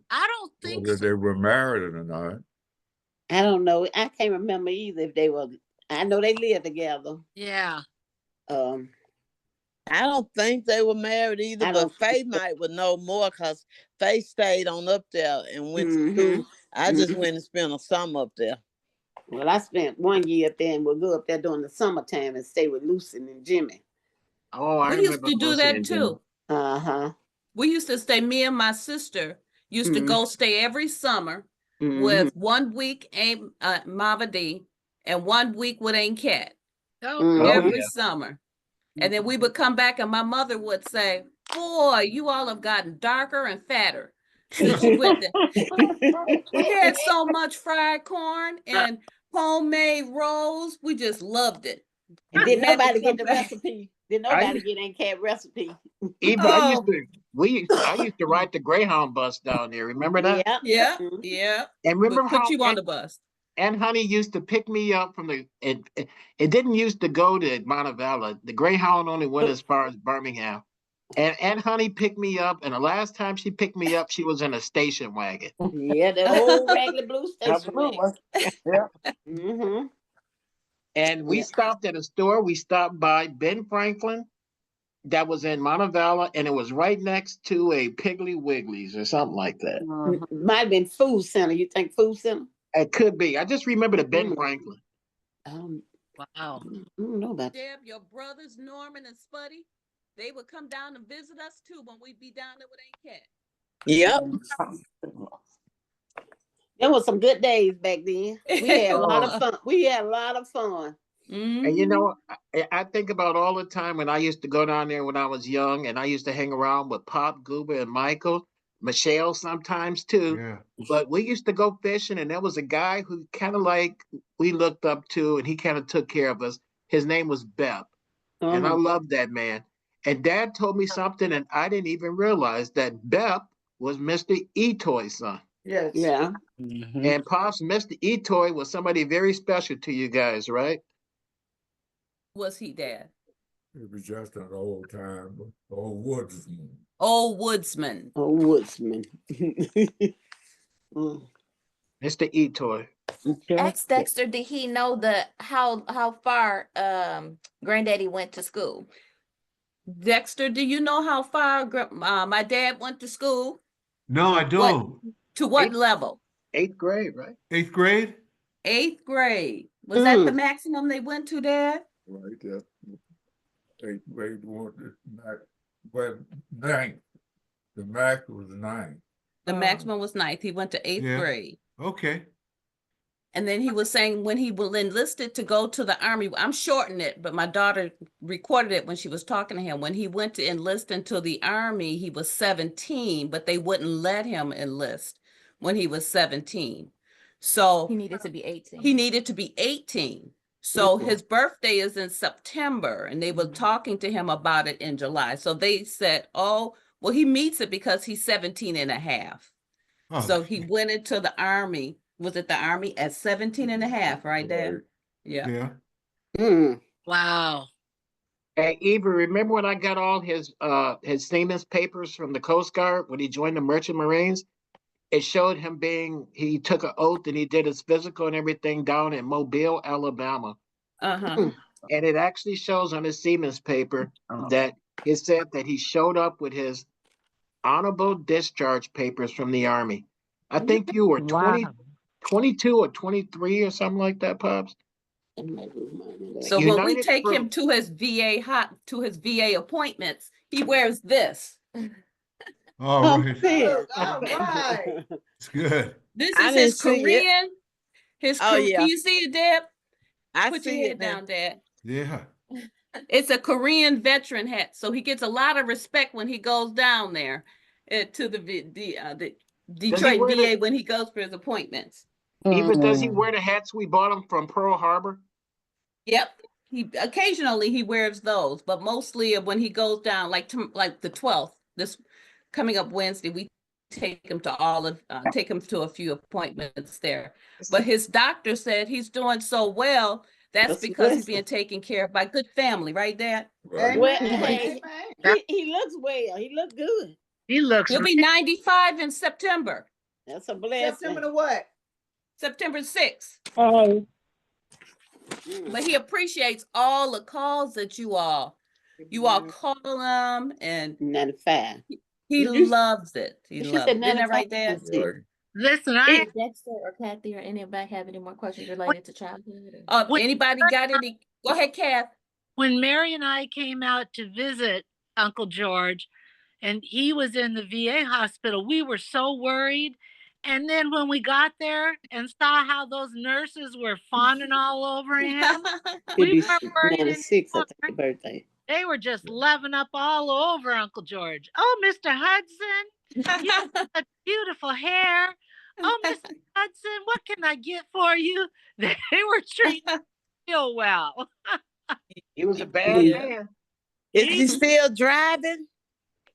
I don't think whether so. they were married or not. I don't know. I can't remember either if they were. I know they lived together. Yeah. I don't think they were married either, I but don't Faye might would know more because Faye stayed on up there and went to Mhm. school. I just went and spent a summer up there. Well, I spent 1 year up there and would go up there during the summertime and stay with Lucy and Jimmy. Oh, I We used remember to do Lucy that and Jimmy. too. Uh-huh. We used to stay, me and my sister used to go stay every summer Mhm. with 1 week Aunt Mava D and 1 week with Aunt Cat Oh, Oh, every yeah. summer. And then we would come back and my mother would say, boy, you all have gotten darker and fatter since you went there. We had so much fried corn and homemade rolls. We just loved it. And We did had to nobody come get the back. recipe? Did I nobody used, get Aunt Cat recipe? Eva, Oh, I used to ride the Greyhound bus down there. Remember that? Yeah. yeah, Mhm. yeah. And We'll remember put how you on the bus. Aunt Honey used to pick me up from it didn't used to go to Montevallo. The Greyhound only went as far as Birmingham. And Aunt Honey picked me up, and the last time she picked me up, she was in a station wagon. Yeah, the old raggedy blue station Absolutely. wagon. Yeah. Mm-hmm. And we Yeah. stopped at a store. We stopped by Ben Franklin, that was in Montevallo, and it was right next to a Piggly Wiggly's or something like that. Might have been Food Center. You think Food Center? It could be. I just remember the Ben Franklin. Wow. I don't know about Deb, your brothers Norman and Spuddy, they would come down and visit us too when we'd be down there with Aunt Cat. Yep. There was some good days back then. We had a lot of fun. We had a lot of fun. And you know, I think about all the time when I used to go down there when I was young, and I used to hang around with Pop, Goober, and Michael, Michelle sometimes too. Yeah. But we used to go fishing, and there was a guy who kind of like we looked up to, and he kind of took care of us. His name was Bep, and I loved that man. And Dad told me something, and I didn't even realize that Bep was Mr. Etoy's son. Yes. Yeah. And Pops, Mr. Etoy was somebody very special to you guys, right? Was he, Dad? It was just an old time, old woodsman. Old woodsman. Old woodsman. Mr. Etoy. Ask Dexter, did he know how far Granddaddy went to school? Dexter, do you know how far my dad went to school? No, I don't. To what level? 8th grade, right? 8th grade? 8th grade. Was that the maximum they went to, Dad? Right, yeah. 8th grade one, well, 9th. The max was 9th. The maximum was 9th. He went to 8th grade. Okay. And then he was saying when he was enlisted to go to the Army, I'm shorting it, but my daughter recorded it when she was talking to him. When he went to enlist into the Army, he was 17, but they wouldn't let him enlist when he was 17. So He needed to be 18. he needed to be 18. So his birthday is in September, and they were talking to him about it in July. So they said, oh, well, he meets it because he's 17 and a half. So he went into the Army. Was it the Army at 17 and a half, right, Dad? Yeah. Wow. Hey, Eva, remember when I got all his seaman's papers from the Coast Guard when he joined the Merchant Marines? It showed him he took an oath and he did his physical and everything down in Mobile, Alabama. Uh-huh. And it actually shows on his seaman's paper that it said that he showed up with his honorable discharge papers from the Army. I think you were Wow. 22 or 23 or something like that, Pops. So when we United take him Fruit. to his VA appointments, he wears this. All right. All right. It's good. This I is didn't his see it. Korean. Oh, yeah. Can you see it, Deb? I Put your see it head now. down, Dad. Yeah. It's a Korean veteran hat, so he gets a lot of respect when he goes down there to the Detroit wear VA when he goes for his appointments. Eva, does he wear the hats we bought him from Pearl Harbor? Yep. He occasionally he wears those, but mostly when he goes down, like the 12th, this coming up Wednesday, we take him to take him to a few appointments there. But his doctor said he's doing so well. That's because he's being taken care of by good family, right, Dad? Right. Well, Amen. hey, Amen. he looks well. He look good. He looks He'll be 95 in September. That's a blessing. September the what? September 6th. Hey, But he appreciates all the calls that you all call him, and 95. he loves it. He She loves said it. Isn't that 95. right, Dad? Right. Listen, I Did Dexter or Kathy or anybody have any more questions related to childhood? Or? When- Anybody got any? Go ahead, Kath. when Mary and I came out to visit Uncle George and he was in the VA hospital, we were so worried. And then when we got there and saw how those nurses were fawning all over him, He'll we be weren't worried 96 anymore. at the birthday. They were just loving up all over Uncle George. Oh, Mr. Hudson, you have such beautiful hair. Oh, Mr. Hudson, what can I get for you? They were treating him real well. He was a bad Yeah. man. Is he still driving?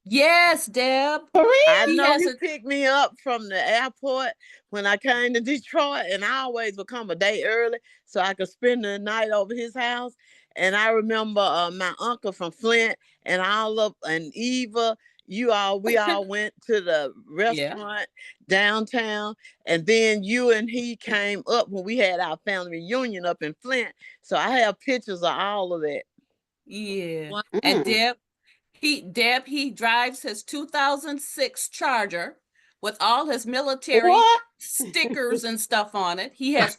Yes, Deb. I He know has he a picked me up from the airport when I came to Detroit, and I always would come a day early so I could spend the night over his house. And I remember my uncle from Flint and and Eva, we all went to the restaurant downtown, and then you and he came up when we had our family reunion up in Flint. So I have pictures of all of that. Yeah. And Deb, he drives his 2006 Charger with all his military stickers and stuff on it. He has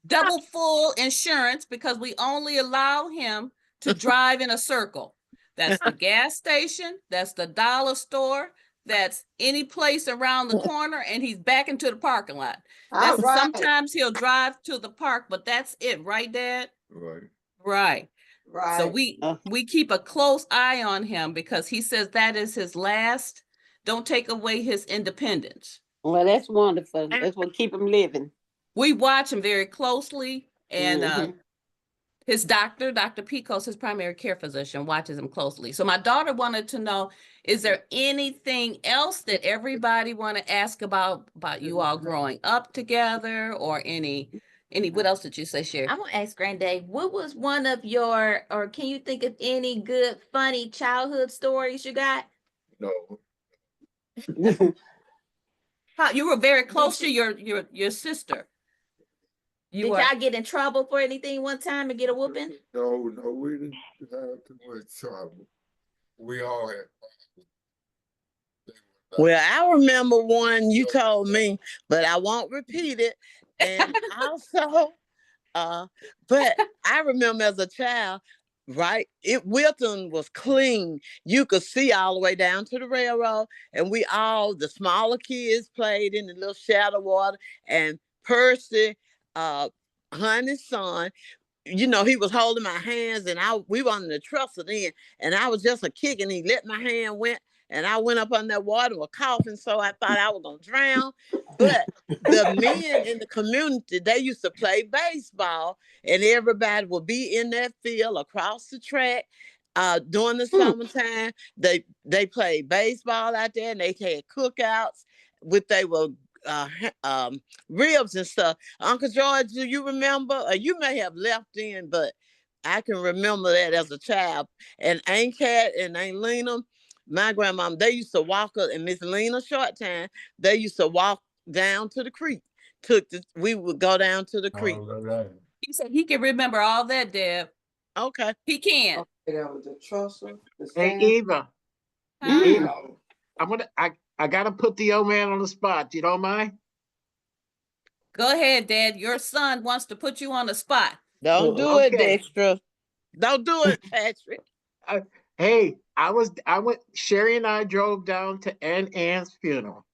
double full insurance because we only allow him to drive in a circle. That's the gas station, that's the dollar store, that's any place around the corner, and he's back into the parking lot. All right. Sometimes he'll drive to the park, but that's it, right, Dad? Right. Right. Right. So we keep a close eye on him because he says that is his last. Don't take away his independence. Well, that's wonderful. That's what keep him living. We watch him very closely, and his doctor, Dr. Picos, his primary care physician, watches him closely. So my daughter wanted to know, is there anything else that everybody want to ask about you all growing up together, or any, what else did you say, Sherry? I'm gonna ask Granddad, what was one of your, or can you think of any good, funny childhood stories you got? No. You were very close to your sister. Did y'all get in trouble for anything one time and get a whooping? No, we didn't have too much trouble. We all had. Well, I remember one you told me, but I won't repeat it. And also, but I remember as a child, right? Wilton was clean. You could see all the way down to the railroad, and the smaller kids played in the little shadow water. And Percy, Honey's son, he was holding my hands, and we were on the trestle then, and I was just a kid, and he let my hand went, and I went up on that water and was coughing, so I thought I was gonna drown. But the men in the community, they used to play baseball, and everybody would be in that field across the track. During the summertime, they played baseball out there, and they had cookouts with ribs and stuff. Uncle George, do you remember? You may have left then, but I can remember that as a child. And Aunt Cat and Aunt Lena, my grandmom, they used to walk up, and Miss Lena Short Time, they used to walk down to the creek. We would go down to the creek. Right. He said he can remember all that, Deb. Okay. He can. That was the Trussell, the Hey, Stan. Eva, Huh? Eva, I gotta put the old man on the spot. You don't mind? Go ahead, Dad. Your son wants to put you on the spot. Don't do it, Okay. Dexter. Don't do it, Patrick. Hey, Sherry and I drove down to Ann's funeral,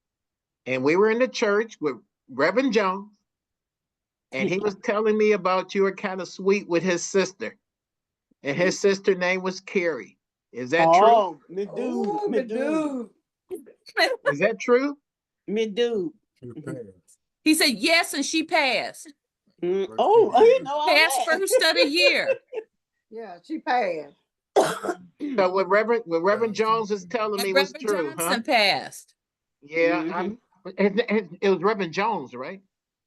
and we were in the church with Reverend Jones, and he was telling me about you were kind of sweet with his sister, and his sister name was Carrie. Is that Oh, me dude, Oh, me the dude, dude. true? Is that true? me dude. He said yes, and she passed. Oh, you know all Passed that. first of the year. Yeah, she passed. So what Reverend Jones is telling me And was Reverend true, huh? Johnson passed. Yeah, it was Reverend Jones, right?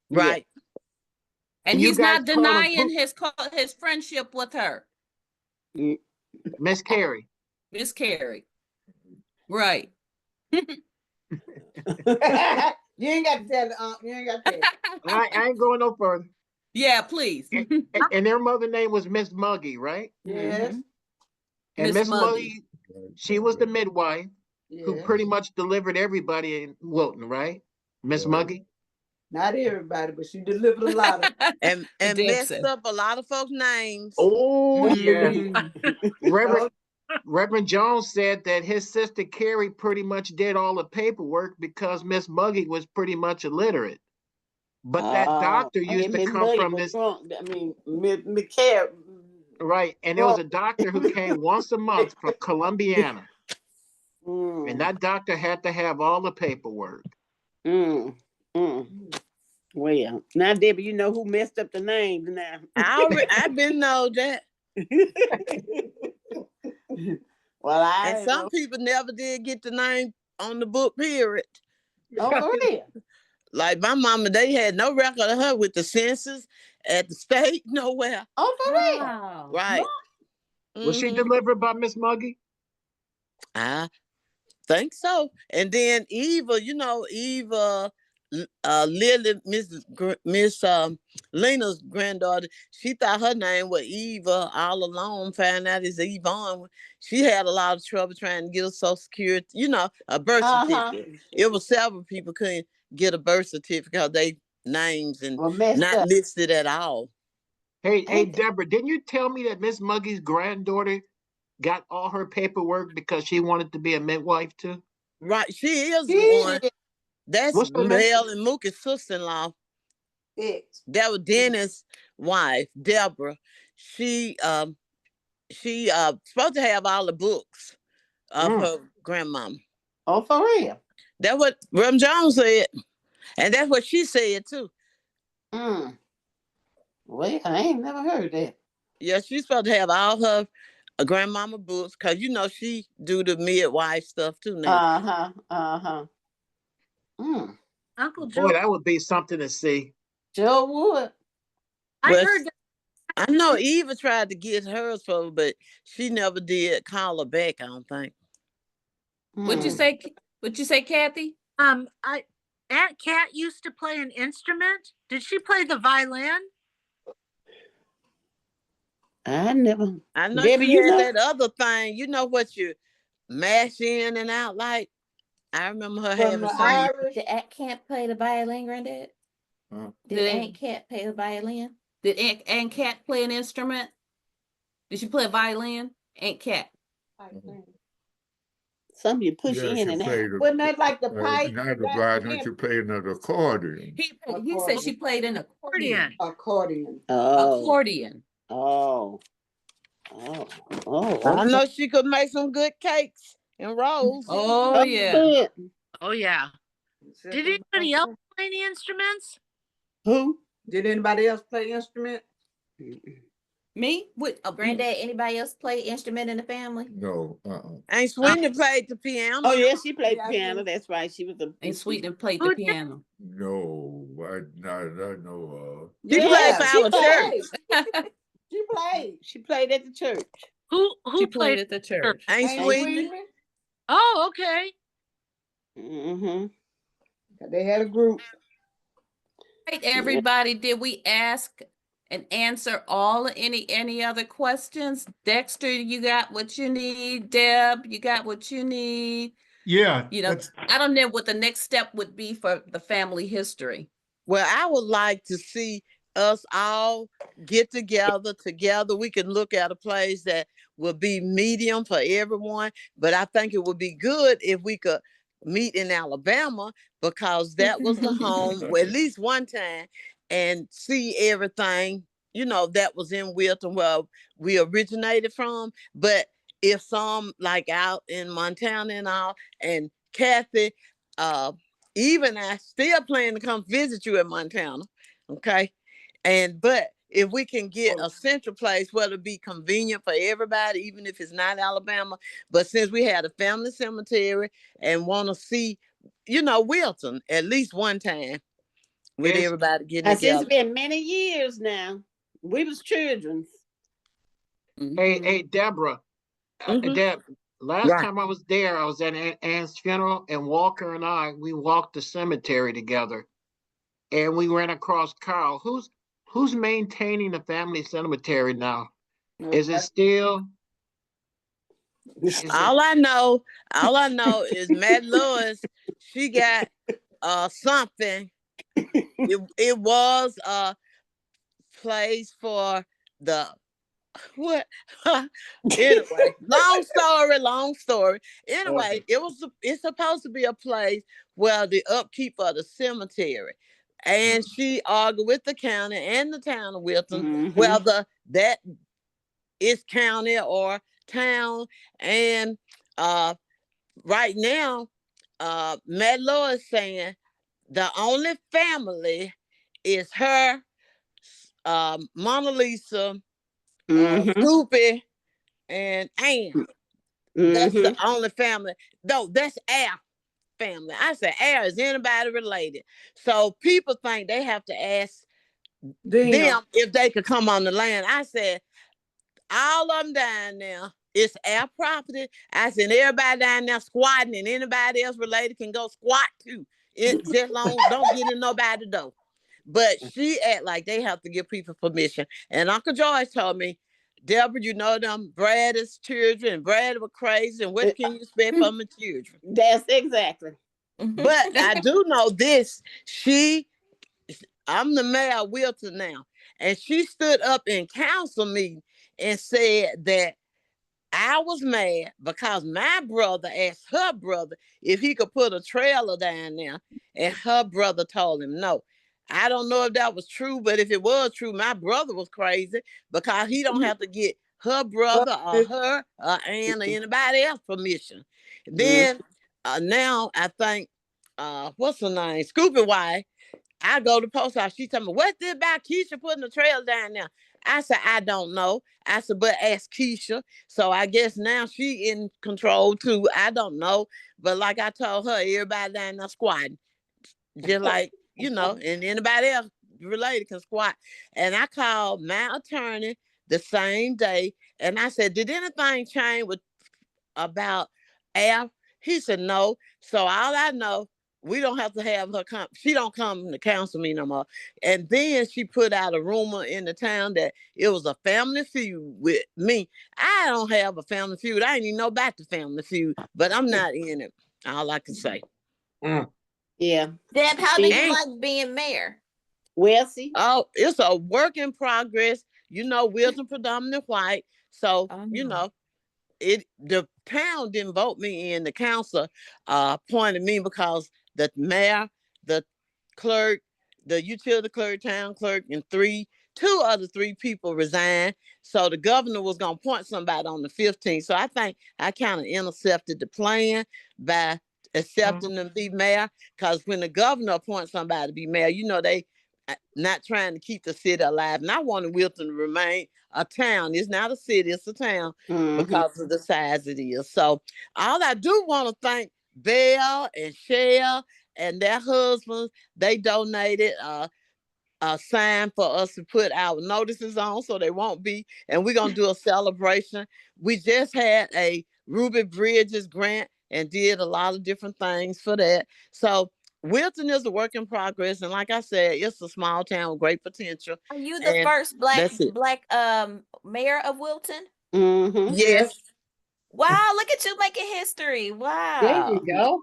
Right. And And you he's guys not call him denying his friendship with her, Miss Carrie. Miss Carrie. Right. You ain't got to tell you ain't got to tell. I ain't going no further. Yeah, please. And their mother name was Miss Muggy, right? Yes. And Miss Miss Muggy. Muggy, she was the midwife who Yes. pretty much delivered everybody in Wilton, right? Miss Muggy. Not everybody, but she delivered a lot of. And messed Dixon. up a lot of folks' names. Oh yeah. Mhm. Reverend Jones said that his sister Carrie pretty much did all the paperwork because Miss Muggy was pretty much illiterate. But that doctor used to Miss come Muggy from was this, drunk. I mean, Miss Carrie. right? And there was a doctor who came once a month from Columbiana. And that doctor had to have all the paperwork. Well, now Debbie, you know who messed up the names now. I've been know that. Well, And some people never did get the name on the book, period. Oh, for real? Like my mama, they had no record of her with the census at the state, nowhere. Oh, for real? Wow. Right. Was she delivered by Miss Muggy? I think so. And then Eva, Lily, Miss Lena's granddaughter, she thought her name was Eva all along, found out it's Yvonne. She had a lot of trouble trying to get a social security, a birth certificate. It was several people couldn't get a birth certificate because they names and not listed at all. Hey, Deborah, didn't you tell me that Miss Muggy's granddaughter got all her paperwork because she wanted to be a midwife too? Right, she is one. That's What's her name? Mel and Mookie's sister-in-law. That was Dennis' wife, Deborah. She supposed to have all the books of her grandmama. Oh, for real? That's what Reverend Jones said. And that's what she said too. Well, I ain't never heard that. Yeah, she's supposed to have all her grandmama books because she do the midwife stuff too now. Uncle Boy, Joe. that would be something to see. Joe would. I heard that. I know Eva tried to get hers for her, but she never did call her back, I don't think. What'd you say? What'd you say, Kathy? Aunt Kat used to play an instrument. Did she play the violin? I never. I know Debbie, she you had know? that other thing. You know what you mash in and out like? I remember her having some. Did Aunt Cat play the violin, Granddad? Did Aunt Cat play the violin? Did Aunt Cat play an instrument? Did she play a violin? Aunt Cat. Some you push in and out. Wasn't that like the pipe? Not the violin, she played an accordion. He said she played an accordion. Accordion. Accordion. Oh. I know she could make some good cakes and rolls. Oh yeah. Oh yeah. Did anybody else play any instruments? Who? Did anybody else play instrument? Me? What? Granddad, anybody else play instrument in the family? No. Ain't Sweeney played the piano? Oh yeah, she played the piano. That's right. She was a. And Sweeten played the piano. No, I know of. She played for our church. She played. She played at the church. Who She played at the church. Ain't Sweeney? Oh, okay. They had a group. Right, everybody, did we ask and answer any other questions. Dexter, you got what you need. Deb, you got what you need. Yeah, You know, I don't know what the next step would be for the family history. Well, I would like to see us all get together. We can look at a place that will be medium for everyone. But I think it would be good if we could meet in Alabama, because that was the home at least one time, and see everything, that was in Wilton where we originated from. But if some like out in Montana and all, and Kathy, even I still plan to come visit you in Montana. Okay. But if we can get a central place where it'll be convenient for everybody, even if it's not Alabama, but since we had a family cemetery and want to see, Wilton at least one time with everybody getting together. It's been many years now. We was children. Hey, Deborah. Deb, last time I was there, I was at Ann's funeral, and Walker and we walked the cemetery together, and we ran across Carl. Who's maintaining the family cemetery now? Is it still? All I know is Matt Lewis. She got something. It was a place for the what? Anyway, long story. Anyway, it's supposed to be a place where the upkeep of the cemetery. And she argued with the county and the town of Wilton whether that is county or town. And right now, Matt Lewis saying the only family is her, Mona Lisa, Scoopy, and Ann. That's the only family. No, that's our family. I said, our, is anybody related? So people think they have to ask them if they could come on the land. I said, all of them down there, it's our property. I said, everybody down there squatting, and anybody else related can go squat too. It just long, don't get in nobody's door. But she act like they have to give people permission. And Uncle George told me, Deborah, you know them Brad's children, and Brad were crazy, and what can you expect from the children? That's exactly. But I do know this. I'm the mayor of Wilton now, and she stood up in council meeting and said that I was mad because my brother asked her brother if he could put a trailer down there, and her brother told him no. I don't know if that was true, but if it was true, my brother was crazy because he don't have to get her brother or her or Ann or anybody else permission. Then now I think, what's her name? Scoopy wife. I go to the post office. She tell me, what's this about Keisha putting the trail down there? I said, I don't know. I said, but ask Keisha. So I guess now she in control too. I don't know. But like I told her, everybody down there squatting. Just like, and anybody else related can squat. And I called my attorney the same day. And I said, did anything change about Al? He said, no. So all I know, we don't have to have her come. She don't come to counsel me no more. And then she put out a rumor in the town that it was a family feud with me. I don't have a family feud. I ain't even know about the family feud, but I'm not in it. All I can say. Yeah. Deb, how do you like being mayor? Well, see. Oh, it's a work in progress. Wilton predominant white. So, the town didn't vote me in. The council appointed me because the mayor, the clerk, the utility clerk, town clerk, and two other three people resigned. So the governor was going to appoint somebody on the 15th. So I think I kind of intercepted the plan by accepting them to be mayor. Because when the governor appoints somebody to be mayor, they not trying to keep the city alive. And I wanted Wilton to remain a town. It's not a city, it's a town because of the size it is. So all I do want to thank Belle and Shell and their husbands. They donated a sign for us to put our notices on so they won't be. And we're going to do a celebration. We just had a Ruby Bridges grant and did a lot of different things for that. So Wilton is a work in progress, and like I said, it's a small town with great potential. Are you the And first black that's it. mayor of Wilton? Mm-hmm. Yes. Wow, look at you making history. There you Wow. go.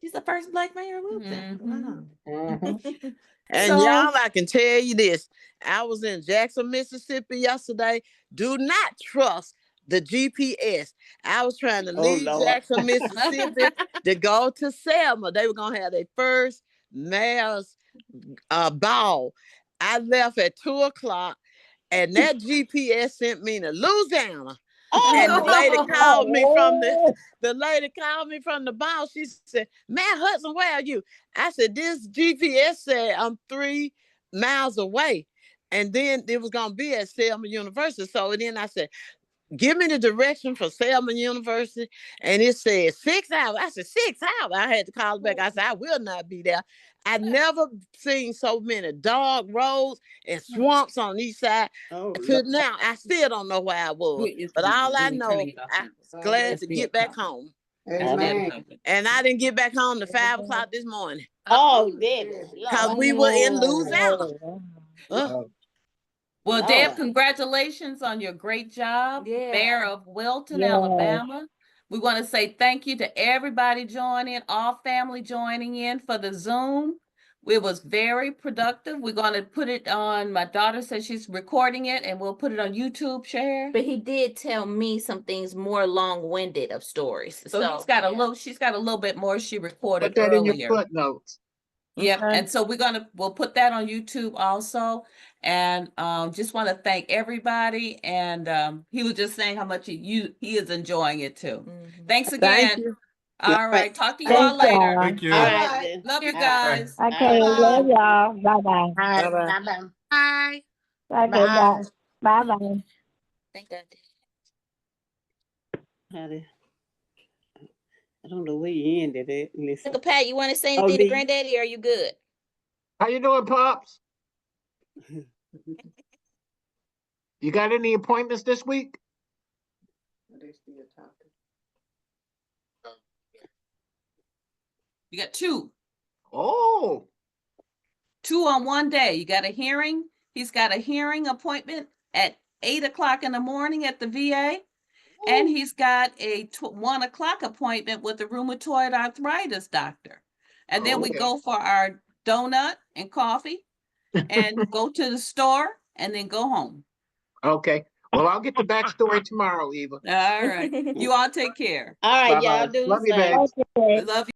She's the first black mayor of Wilton. Mhm. And So- y'all, I can tell you this. I was in Jackson, Mississippi yesterday. Do not trust the GPS. I was trying to leave Lord. Jackson, Mississippi to go to Selma. They were going to have their first mayor's ball. I left at 2:00, and that GPS sent me to Louisiana. And the lady called me from the ball. She said, "Man, Hudson, where are you?" I said, "This GPS said I'm 3 miles away." And then it was gonna be at Selma University. So then I said, "Give me the direction for Selma University." And it said 6 hours. I said, 6 hours. I had to call back. I said, "I will not be there." I never seen so many dog roads and swamps on each side. To now, I still don't know where I was. But all I know, I was glad to get back home. Amen. And I didn't get back home to 5:00 this morning. Oh, Debbie. Because we were in Louisiana. Well, Lord. Deb, congratulations on your great job, Yeah. Mayor of Wilton, Yes. Alabama. We want to say thank you to everybody joining, all family joining in for the Zoom. It was very productive. We're going to put it on, my daughter says she's recording it, and we'll put it on YouTube, share. But he did tell me some things more long-winded of stories. So she's got a little bit more she recorded Put that in your earlier. footnotes. Yep, Okay. and so we'll put that on YouTube also. And just want to thank everybody. And he was just saying how much he is enjoying it too. Thanks again. Thank you. All right, talk to you Thank all later. y'all. Thank you. All right then. Love you All guys. Okay, love y'all. Bye-bye. right. Bye-bye. Bye-bye. Bye. Okay, bye. Bye-bye. Thank God. I don't know where you ended it. Listen. Uncle Pat, you want to say Oh, anything to Lee. Granddaddy, or are you good? How you doing, Pops? You got any appointments this week? You got two Oh, on one day. You got a hearing. He's got a hearing appointment at 8:00 in the morning at the VA. And he's got a 1:00 appointment with the rheumatoid arthritis doctor. And then we Okay. go for our donut and coffee and go to the store and then go home. okay. Well, I'll get the backstory tomorrow, Eva. All right. You all take care. All right, Bye-bye. y'all do the Love you, same. babes. Okay. Love you.